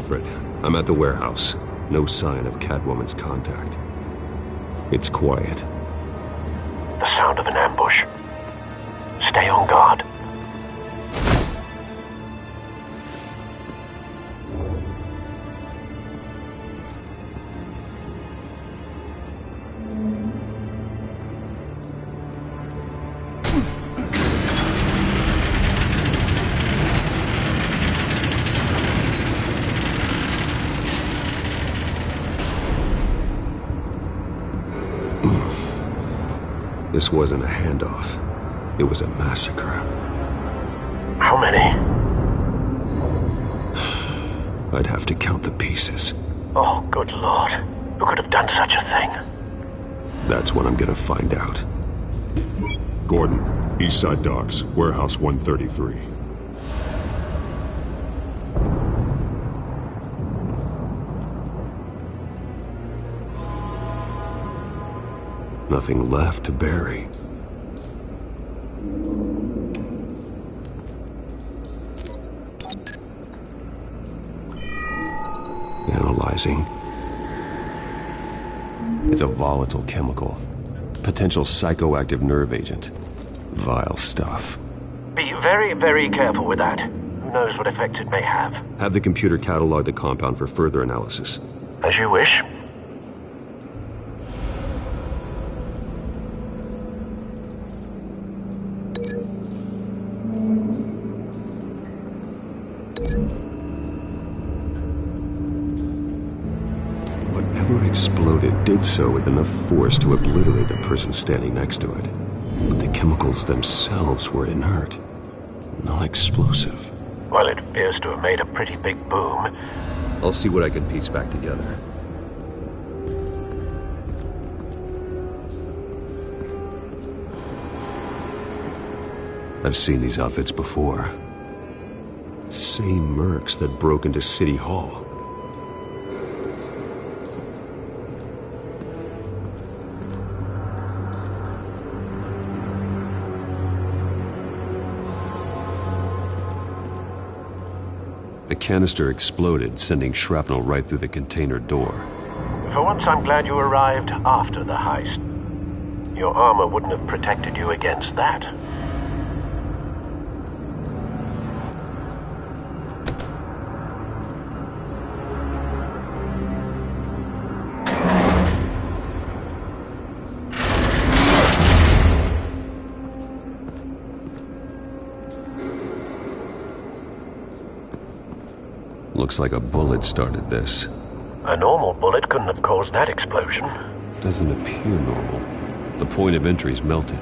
Alfred, I'm at the warehouse. No sign of Catwoman's contact. It's quiet. The sound of an ambush. Stay on guard. This wasn't a handoff. It was a massacre. How many? I'd have to count the pieces. Oh, good lord. Who could have done such a thing? That's what I'm gonna find out. Gordon, Eastside Docks, Warehouse 133. Nothing left to bury. Analyzing. It's a volatile chemical. Potential psychoactive nerve agent. Vile stuff. Be very, very careful with that. Who knows what effects it may have. Have the computer catalog the compound for further analysis. As you wish. Whatever exploded did so with enough force to obliterate the person standing next to it. But the chemicals themselves were inert, non-explosive. Well, it appears to have made a pretty big boom. I'll see what I can piece back together. I've seen these outfits before. Same mercs that broke into City Hall. The canister exploded, sending shrapnel right through the container door. For once, I'm glad you arrived after the heist. Your armor wouldn't have protected you against that. Looks like a bullet started this. A normal bullet couldn't have caused that explosion. Doesn't appear normal. The point of entry's melted.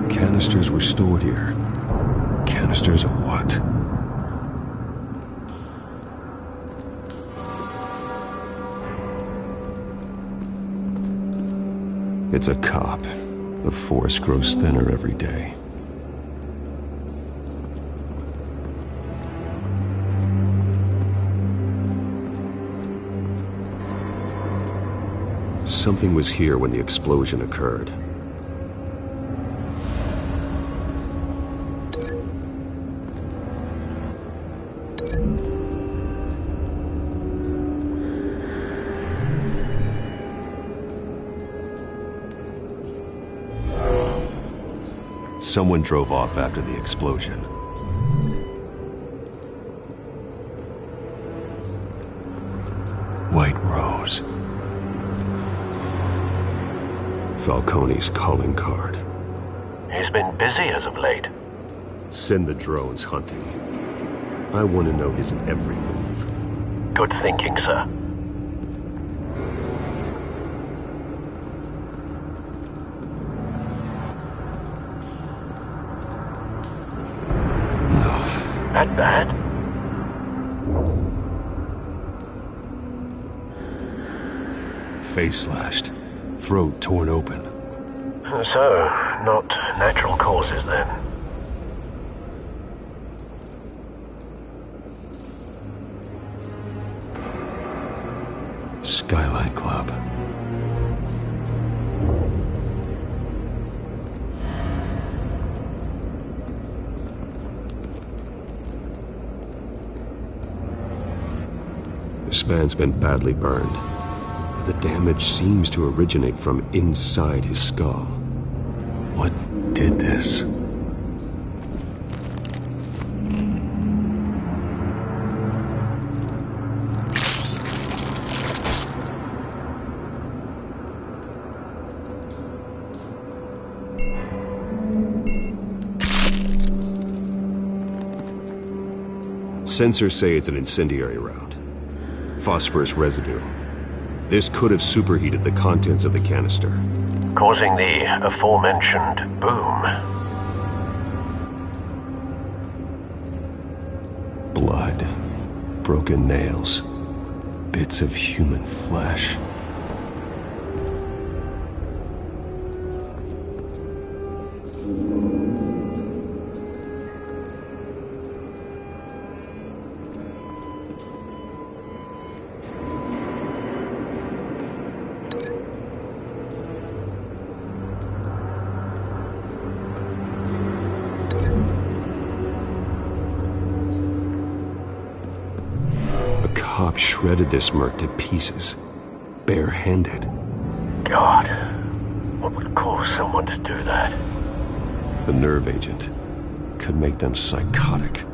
Canisters were stored here. Canisters of what? It's a cop. The force grows thinner every day. Something was here when the explosion occurred. Someone drove off after the explosion. White Rose. Falcone's calling card. He's been busy as of late. Send the drones hunting. I want to know his every move. Good thinking, sir. That bad? Face slashed. throat torn open. So, not natural causes then? Skyline Club. This man's been badly burned. The damage seems to originate from inside his skull. What did this? Sensors say it's an incendiary round. Phosphorus residue. This could have superheated the contents of the canister, causing the aforementioned boom. Blood, broken nails, bits of human flesh. Shredded this merc to pieces, barehanded. God, what would cause someone to do that? The nerve agent could make them psychotic.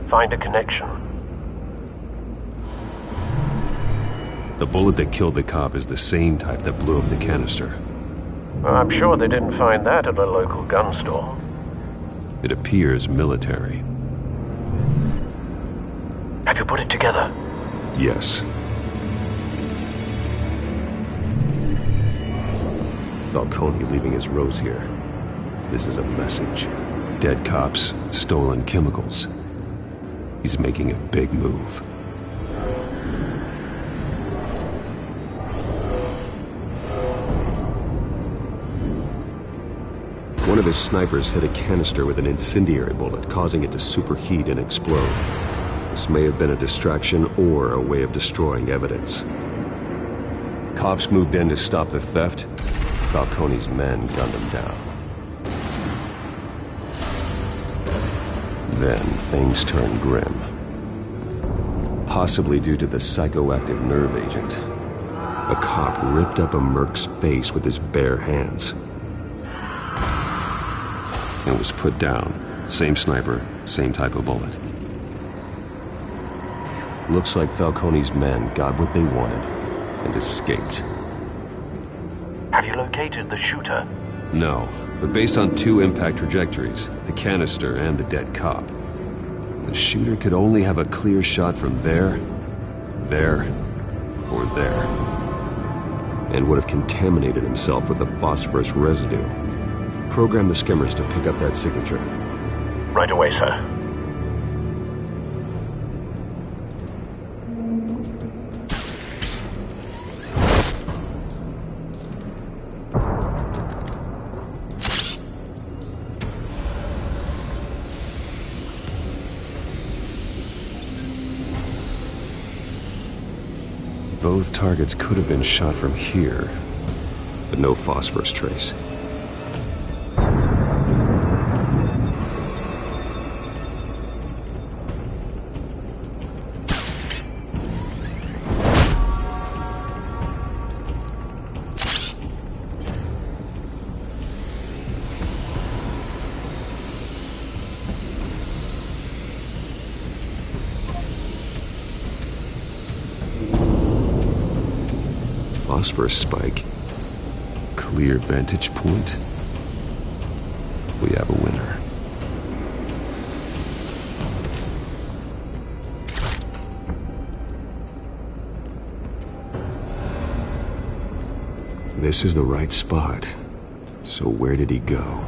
Find a connection. The bullet that killed the cop is the same type that blew up the canister. I'm sure they didn't find that at a local gun store. It appears military. Have you put it together? Yes. Falcone leaving his rose here. This is a message. Dead cops, stolen chemicals. He's making a big move. One of his snipers hit a canister with an incendiary bullet, causing it to superheat and explode. This may have been a distraction or a way of destroying evidence. Cops moved in to stop the theft. Falcone's men gunned him down. Then things turned grim. Possibly due to the psychoactive nerve agent. A cop ripped up a merc's face with his bare hands. And was put down. Same sniper, same type of bullet. Looks like Falcone's men got what they wanted and escaped. Have you located the shooter? No, but based on two impact trajectories, the canister and the dead cop, the shooter could only have a clear shot from there, or there, and would have contaminated himself with the phosphorus residue. Program the skimmers to pick up that signature. Right away, sir. Both targets could have been shot from here, but no phosphorus trace. phosphorus spike. Clear vantage point. We have a winner. This is the right spot. So where did he go?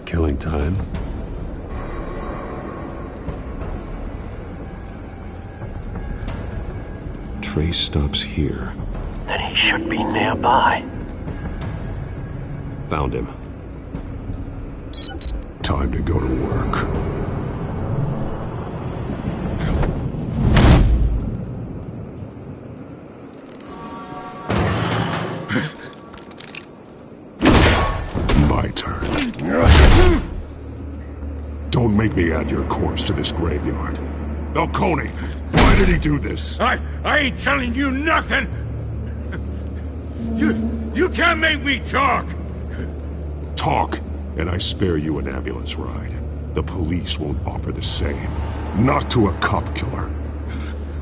Killing time. Trace stops here. Then he should be nearby. Found him. Time to go to work. My turn. Don't make me add your corpse to this graveyard. Falcone, why did he do this? I ain't telling you nothing! You can't make me talk! Talk, and I spare you an ambulance ride. The police won't offer the same. Not to a cop killer.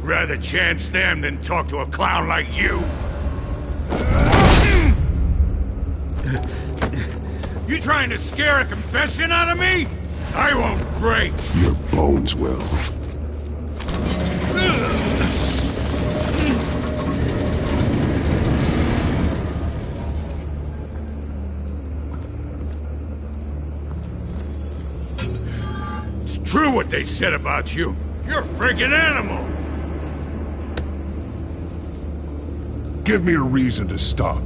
Rather chance them than talk to a clown like you. You trying to scare a confession out of me? I won't break. Your bones will. It's true what they said about you. You're a friggin' animal. Give me a reason to stop.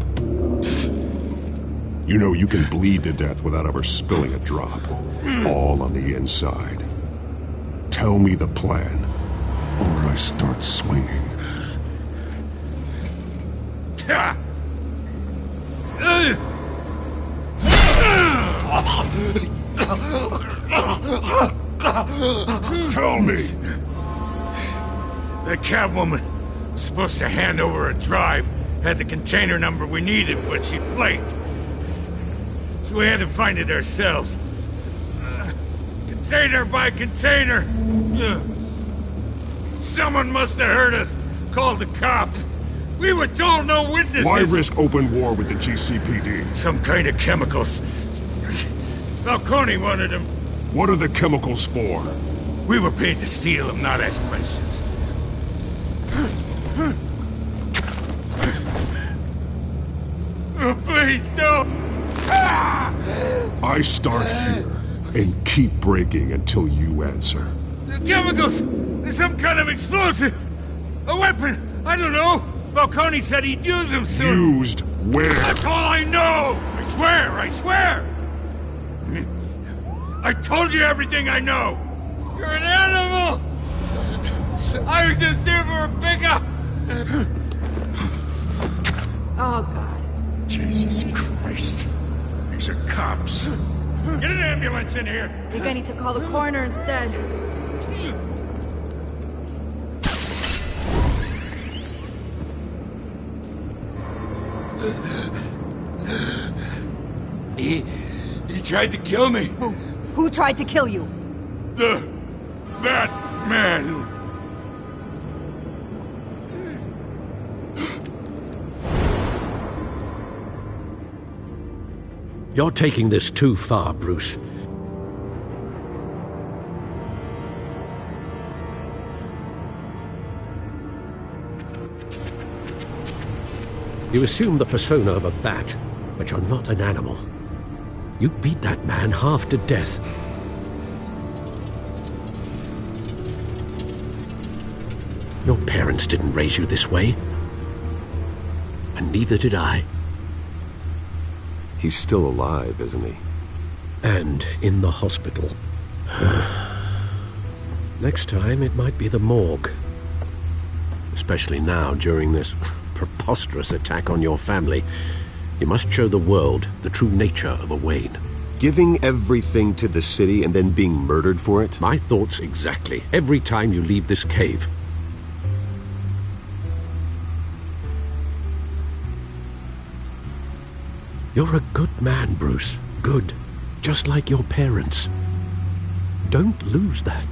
You know you can bleed to death without ever spilling a drop. All on the inside. Tell me the plan, or I start swinging. Tell me! The Catwoman was supposed to hand over a drive, had the container number we needed, but she flaked. So we had to find it ourselves. Container by container. Someone must have heard us. Called the cops. We were told no witnesses. Why risk open war with the GCPD? Some kind of chemicals. Falcone wanted them. What are the chemicals for? We were paid to steal them, not ask questions. Oh, please, no! I start here and keep breaking until you answer. The chemicals! There's some kind of explosive! A weapon! I don't know! Falcone said he'd use them soon! Used where? That's all I know! I swear! I swear! I told you everything I know! You're an animal! I was just here for a pickup! Oh, God. Jesus Christ. These are cops. Get an ambulance in here! I think I need to call the coroner instead. He tried to kill me. Who tried to kill you? The Batman. You're taking this too far, Bruce. You assume the persona of a bat, but you're not an animal. You beat that man half to death. Your parents didn't raise you this way. And neither did I. He's still alive, isn't he? And in the hospital. Next time, it might be the morgue. Especially now, during this preposterous attack on your family. You must show the world the true nature of a Wayne. Giving everything to the city and then being murdered for it? My thoughts exactly. Every time you leave this cave. You're a good man, Bruce. Good. Just like your parents. Don't lose that.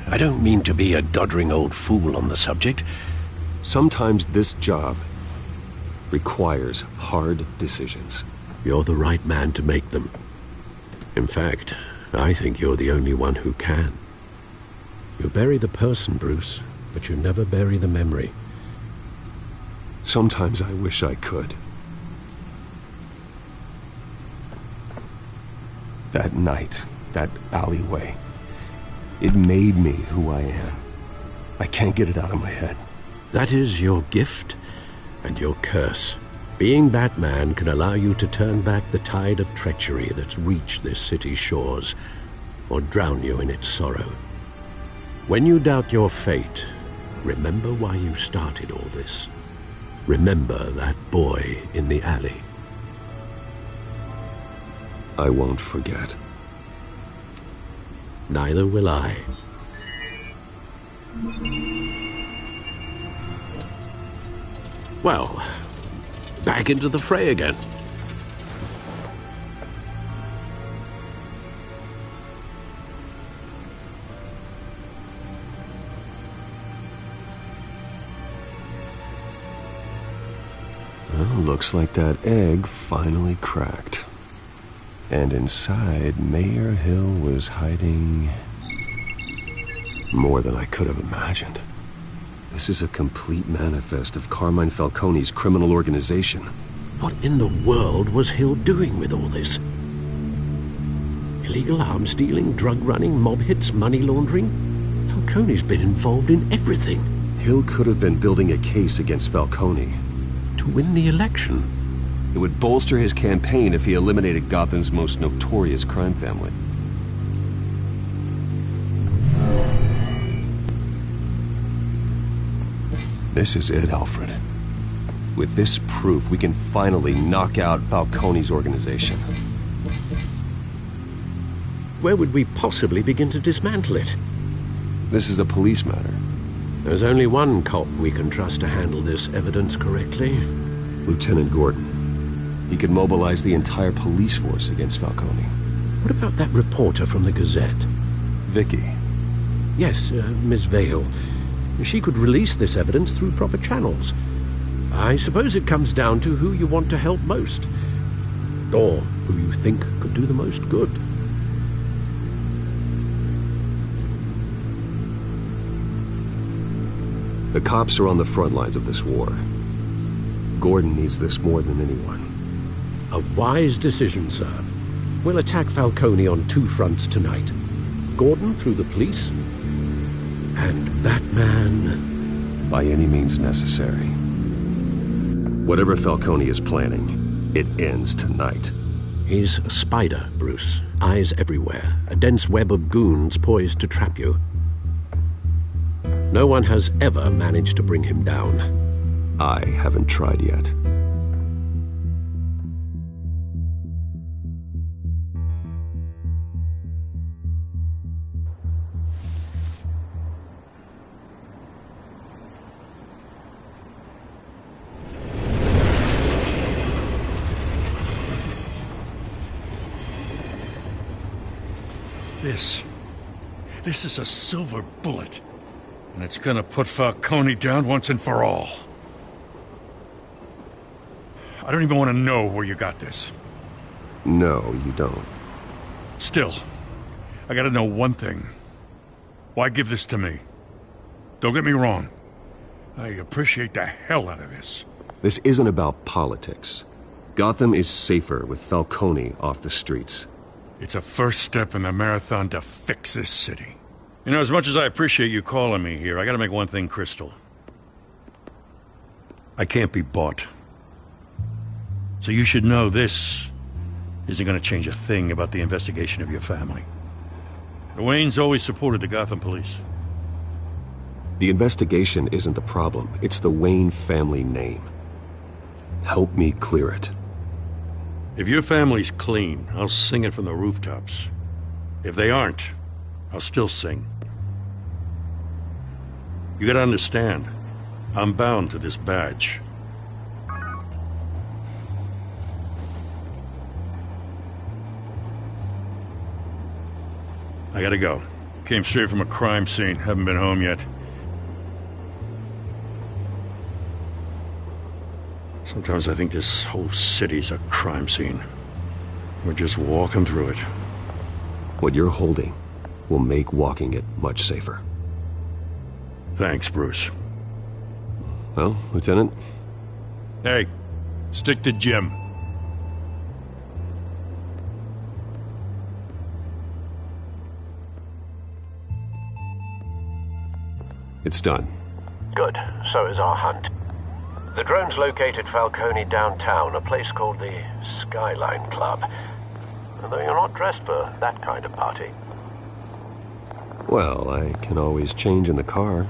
I don't mean to be a doddering old fool on the subject. Sometimes this job requires hard decisions. You're the right man to make them. In fact, I think you're the only one who can. You bury the person, Bruce, but you never bury the memory. Sometimes I wish I could. That night, that alleyway, it made me who I am. I can't get it out of my head. That is your gift and your curse. Being Batman can allow you to turn back the tide of treachery that's reached this city's shores, or drown you in its sorrow. When you doubt your fate, remember why you started all this. Remember that boy in the alley. I won't forget. Neither will I. Well, back into the fray again. Well, looks like that egg finally cracked. And inside, Mayor Hill was hiding more than I could have imagined. This is a complete manifest of Carmine Falcone's criminal organization. What in the world was Hill doing with all this? Illegal arms dealing, drug running, mob hits, money laundering? Falcone's been involved in everything. Hill could have been building a case against Falcone. To win the election? It would bolster his campaign if he eliminated Gotham's most notorious crime family. This is it, Alfred. With this proof, we can finally knock out Falcone's organization. Where would we possibly begin to dismantle it? This is a police matter. There's only one cop we can trust to handle this evidence correctly. Lieutenant Gordon. He could mobilize the entire police force against Falcone. What about that reporter from the Gazette? Vicky. Yes, Miss Vale. She could release this evidence through proper channels. I suppose it comes down to who you want to help most. Or who you think could do the most good. The cops are on the front lines of this war. Gordon needs this more than anyone. A wise decision, sir. We'll attack Falcone on two fronts tonight. Gordon through the police, and Batman... by any means necessary. Whatever Falcone is planning, it ends tonight. He's a spider, Bruce. Eyes everywhere. A dense web of goons poised to trap you. No one has ever managed to bring him down. I haven't tried yet. This is a silver bullet. And it's gonna put Falcone down once and for all. I don't even want to know where you got this. No, you don't. Still, I gotta know one thing. Why give this to me? Don't get me wrong. I appreciate the hell out of this. This isn't about politics. Gotham is safer with Falcone off the streets. It's a first step in the marathon to fix this city. You know, as much as I appreciate you calling me here, I gotta make one thing crystal. I can't be bought. So you should know this isn't gonna change a thing about the investigation of your family. The Waynes always supported the Gotham police. The investigation isn't the problem. It's the Wayne family name. Help me clear it. If your family's clean, I'll sing it from the rooftops. If they aren't, I'll still sing. You gotta understand, I'm bound to this badge. I gotta go. Came straight from a crime scene. Haven't been home yet. Sometimes I think this whole city's a crime scene. We're just walking through it. What you're holding will make walking it much safer. Thanks, Bruce. Well, Lieutenant? Hey, stick to Jim. It's done. Good. So is our hunt. The drone's located Falcone downtown, a place called the Skyline Club. Although you're not dressed for that kind of party. Well, I can always change in the car.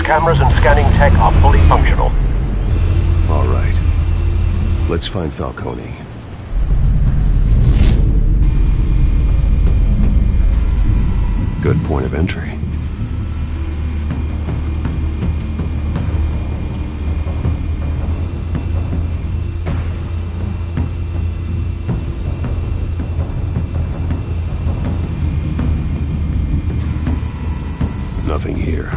Cameras and scanning tech are fully functional. All right. Let's find Falcone. Good point of entry. Nothing here.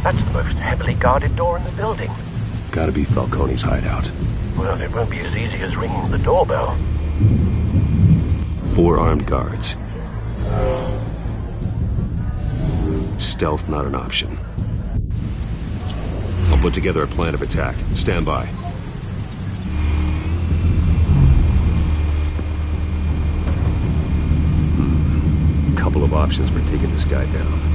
That's the most heavily guarded door in the building. Gotta be Falcone's hideout. Well, it won't be as easy as ringing the doorbell. 4 armed guards. Stealth not an option. I'll put together a plan of attack. Stand by. Couple of options for taking this guy down.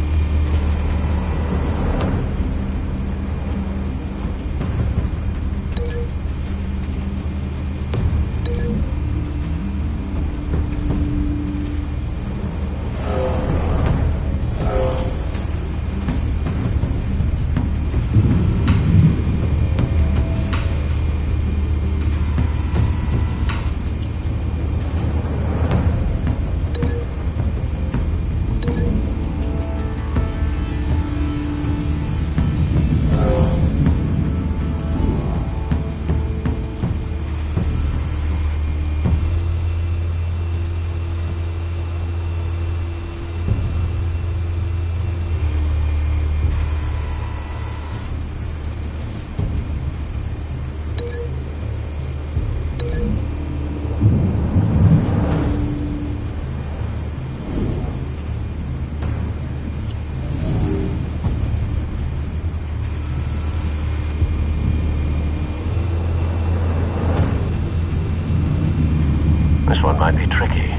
This one might be tricky.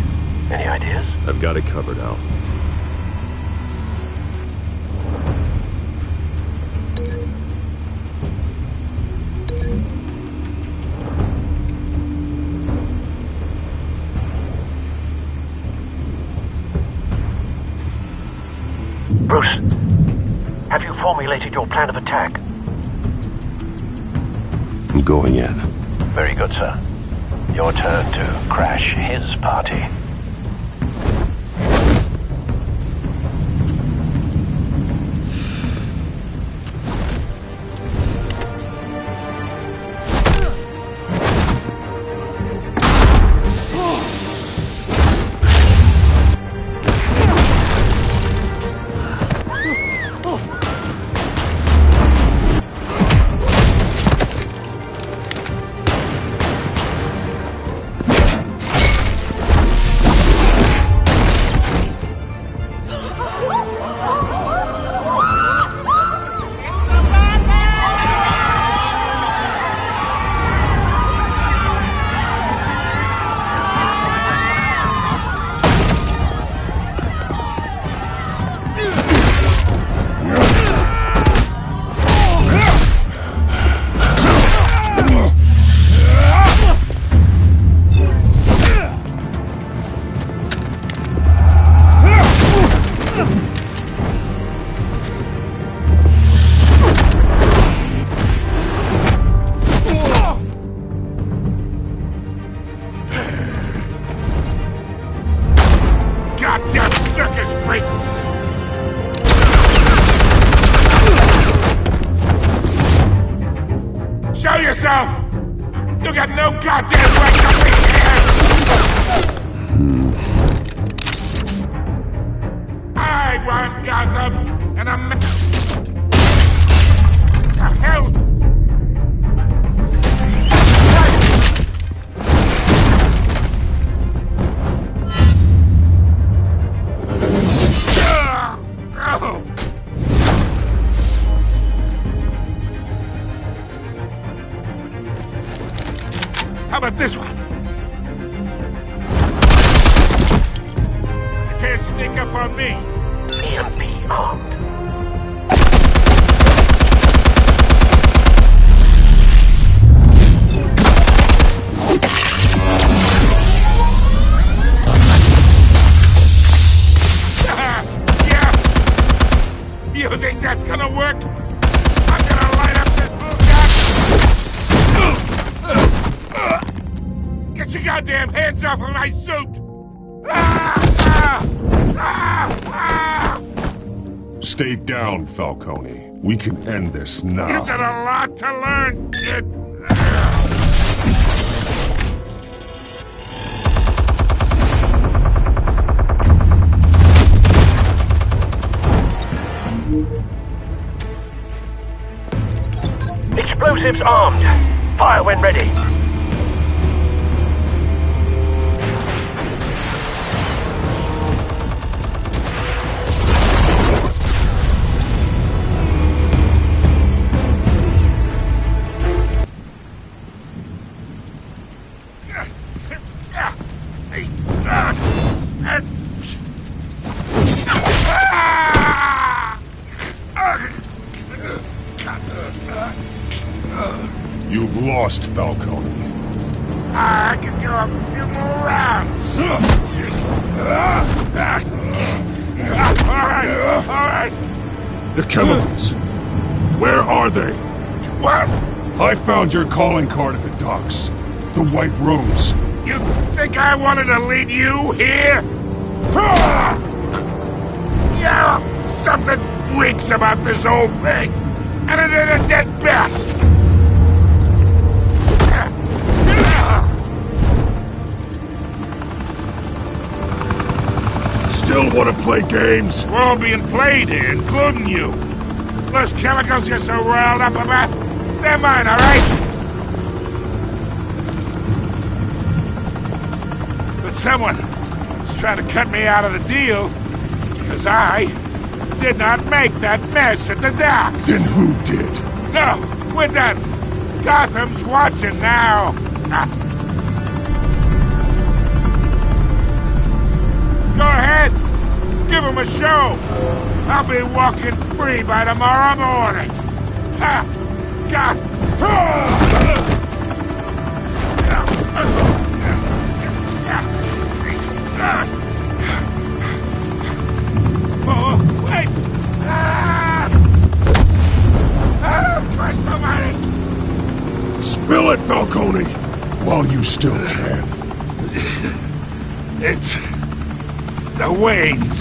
Any ideas? I've got it covered, Al. Bruce, have you formulated your plan of attack? I'm going in. Very good, sir. Your turn to crash his party. yourself! You got no goddamn right to be here! I run Gotham, and I'm... The hell? How about this one? You can't sneak up on me. EMP armed. Yeah. You think that's gonna work? I'm gonna light up this bullshit. Get your goddamn hands off of my suit! Stay down, Falcone. We can end this now. You got a lot to learn, kid. Explosives armed. Fire when ready. You've lost, Falcone. I can go a few more rounds. All right. The chemicals. Where are they? What? I found your calling card at the docks. The White Rose. You think I wanted to lead you here? Yeah, something reeks about this whole thing. And it ain't a dead bat. Still want to play games? We're all being played here, including you. Those chemicals you're so riled up about, they're mine, all right? But someone is trying to cut me out of the deal because I did not make that mess at the docks. Then who did? No, we're done. Gotham's watching now. Go ahead. Give him a show. I'll be walking free by tomorrow morning. Ha! God! Oh, wait! Christ almighty! Spill it, Falcone, while you still can. It's the Waynes.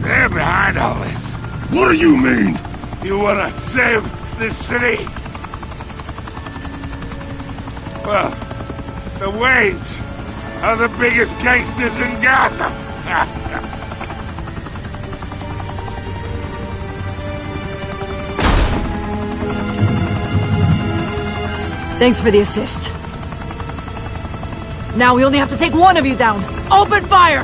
They're behind all this. What do you mean? You want to save this city? Well, the Waynes are the biggest gangsters in Gotham. Thanks for the assist. Now we only have to take one of you down. Open fire!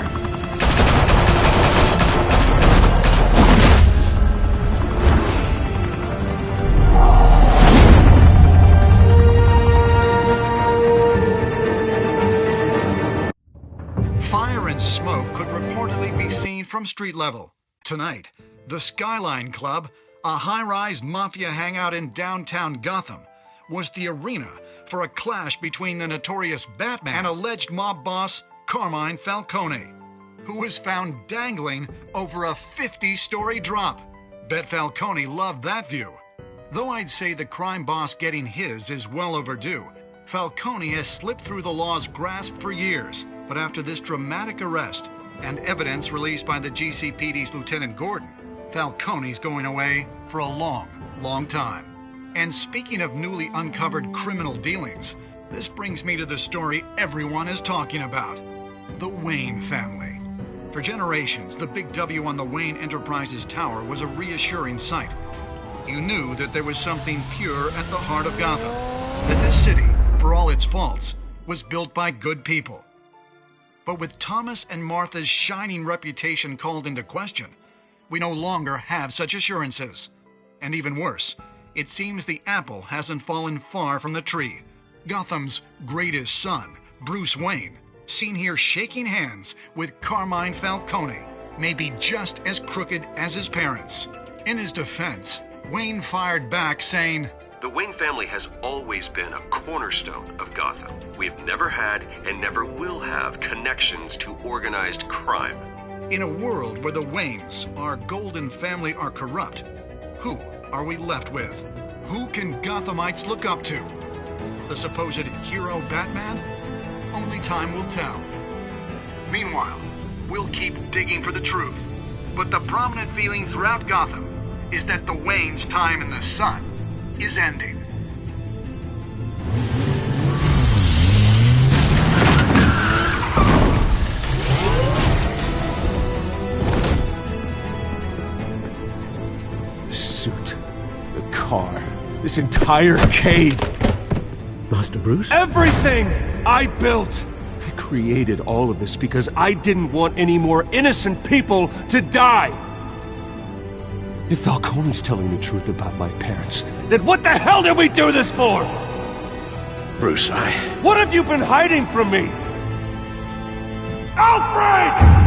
Fire and smoke could reportedly be seen from street level. Tonight, the Skyline Club, a high-rise mafia hangout in downtown Gotham, was the arena for a clash between the notorious Batman and alleged mob boss Carmine Falcone, who was found dangling over a 50-story drop. Bet Falcone loved that view. Though I'd say the crime boss getting his is well overdue, Falcone has slipped through the law's grasp for years. But after this dramatic arrest and evidence released by the GCPD's Lieutenant Gordon, Falcone's going away for a long, long time. And speaking of newly uncovered criminal dealings, this brings me to the story everyone is talking about. The Wayne family. For generations, the big W on the Wayne Enterprises tower was a reassuring sight. You knew that there was something pure at the heart of Gotham. That this city, for all its faults, was built by good people. But with Thomas and Martha's shining reputation called into question, we no longer have such assurances. And even worse, it seems the apple hasn't fallen far from the tree. Gotham's greatest son, Bruce Wayne, seen here shaking hands with Carmine Falcone, may be just as crooked as his parents. In his defense, Wayne fired back saying, "The Wayne family has always been a cornerstone of Gotham. We've never had and never will have connections to organized crime." In a world where the Waynes, our golden family, are corrupt, who are we left with? Who can Gothamites look up to? The supposed hero Batman? Only time will tell. Meanwhile, we'll keep digging for the truth. But the prominent feeling throughout Gotham is that the Waynes' time in the sun is ending. The suit, the car, this entire cave. Master Bruce? Everything I built! I created all of this because I didn't want any more innocent people to die! If Falcone's telling the truth about my parents, then what the hell did we do this for? Bruce, What have you been hiding from me? Alfred!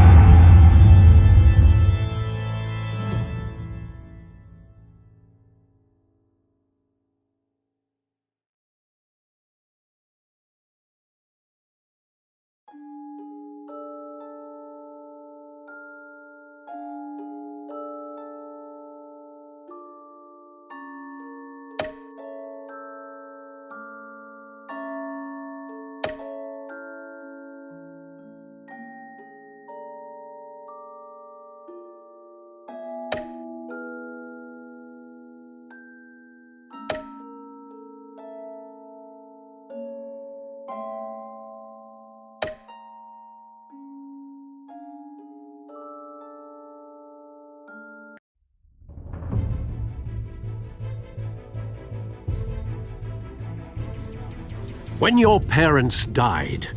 When your parents died,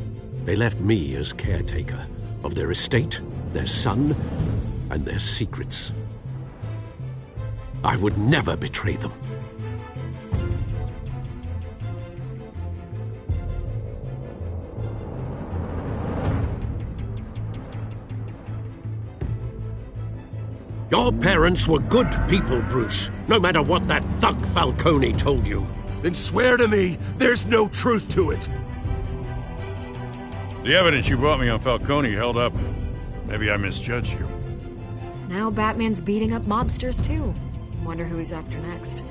they left me as caretaker of their estate, their son, and their secrets. I would never betray them. Your parents were good people, Bruce, no matter what that thug Falcone told you. Then swear to me there's no truth to it. The evidence you brought me on Falcone held up. Maybe I misjudged you. Now Batman's beating up mobsters, too. Wonder who he's after next.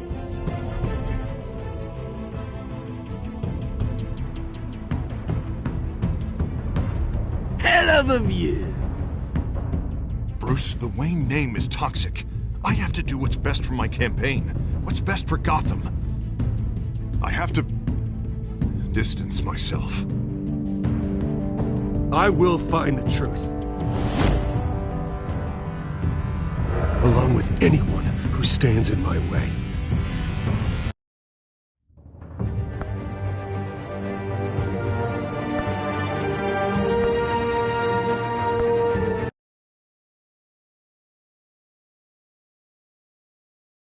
Hell of a view. Bruce, the Wayne name is toxic. I have to do what's best for my campaign. What's best for Gotham. I have to distance myself. I will find the truth. Along with anyone who stands in my way.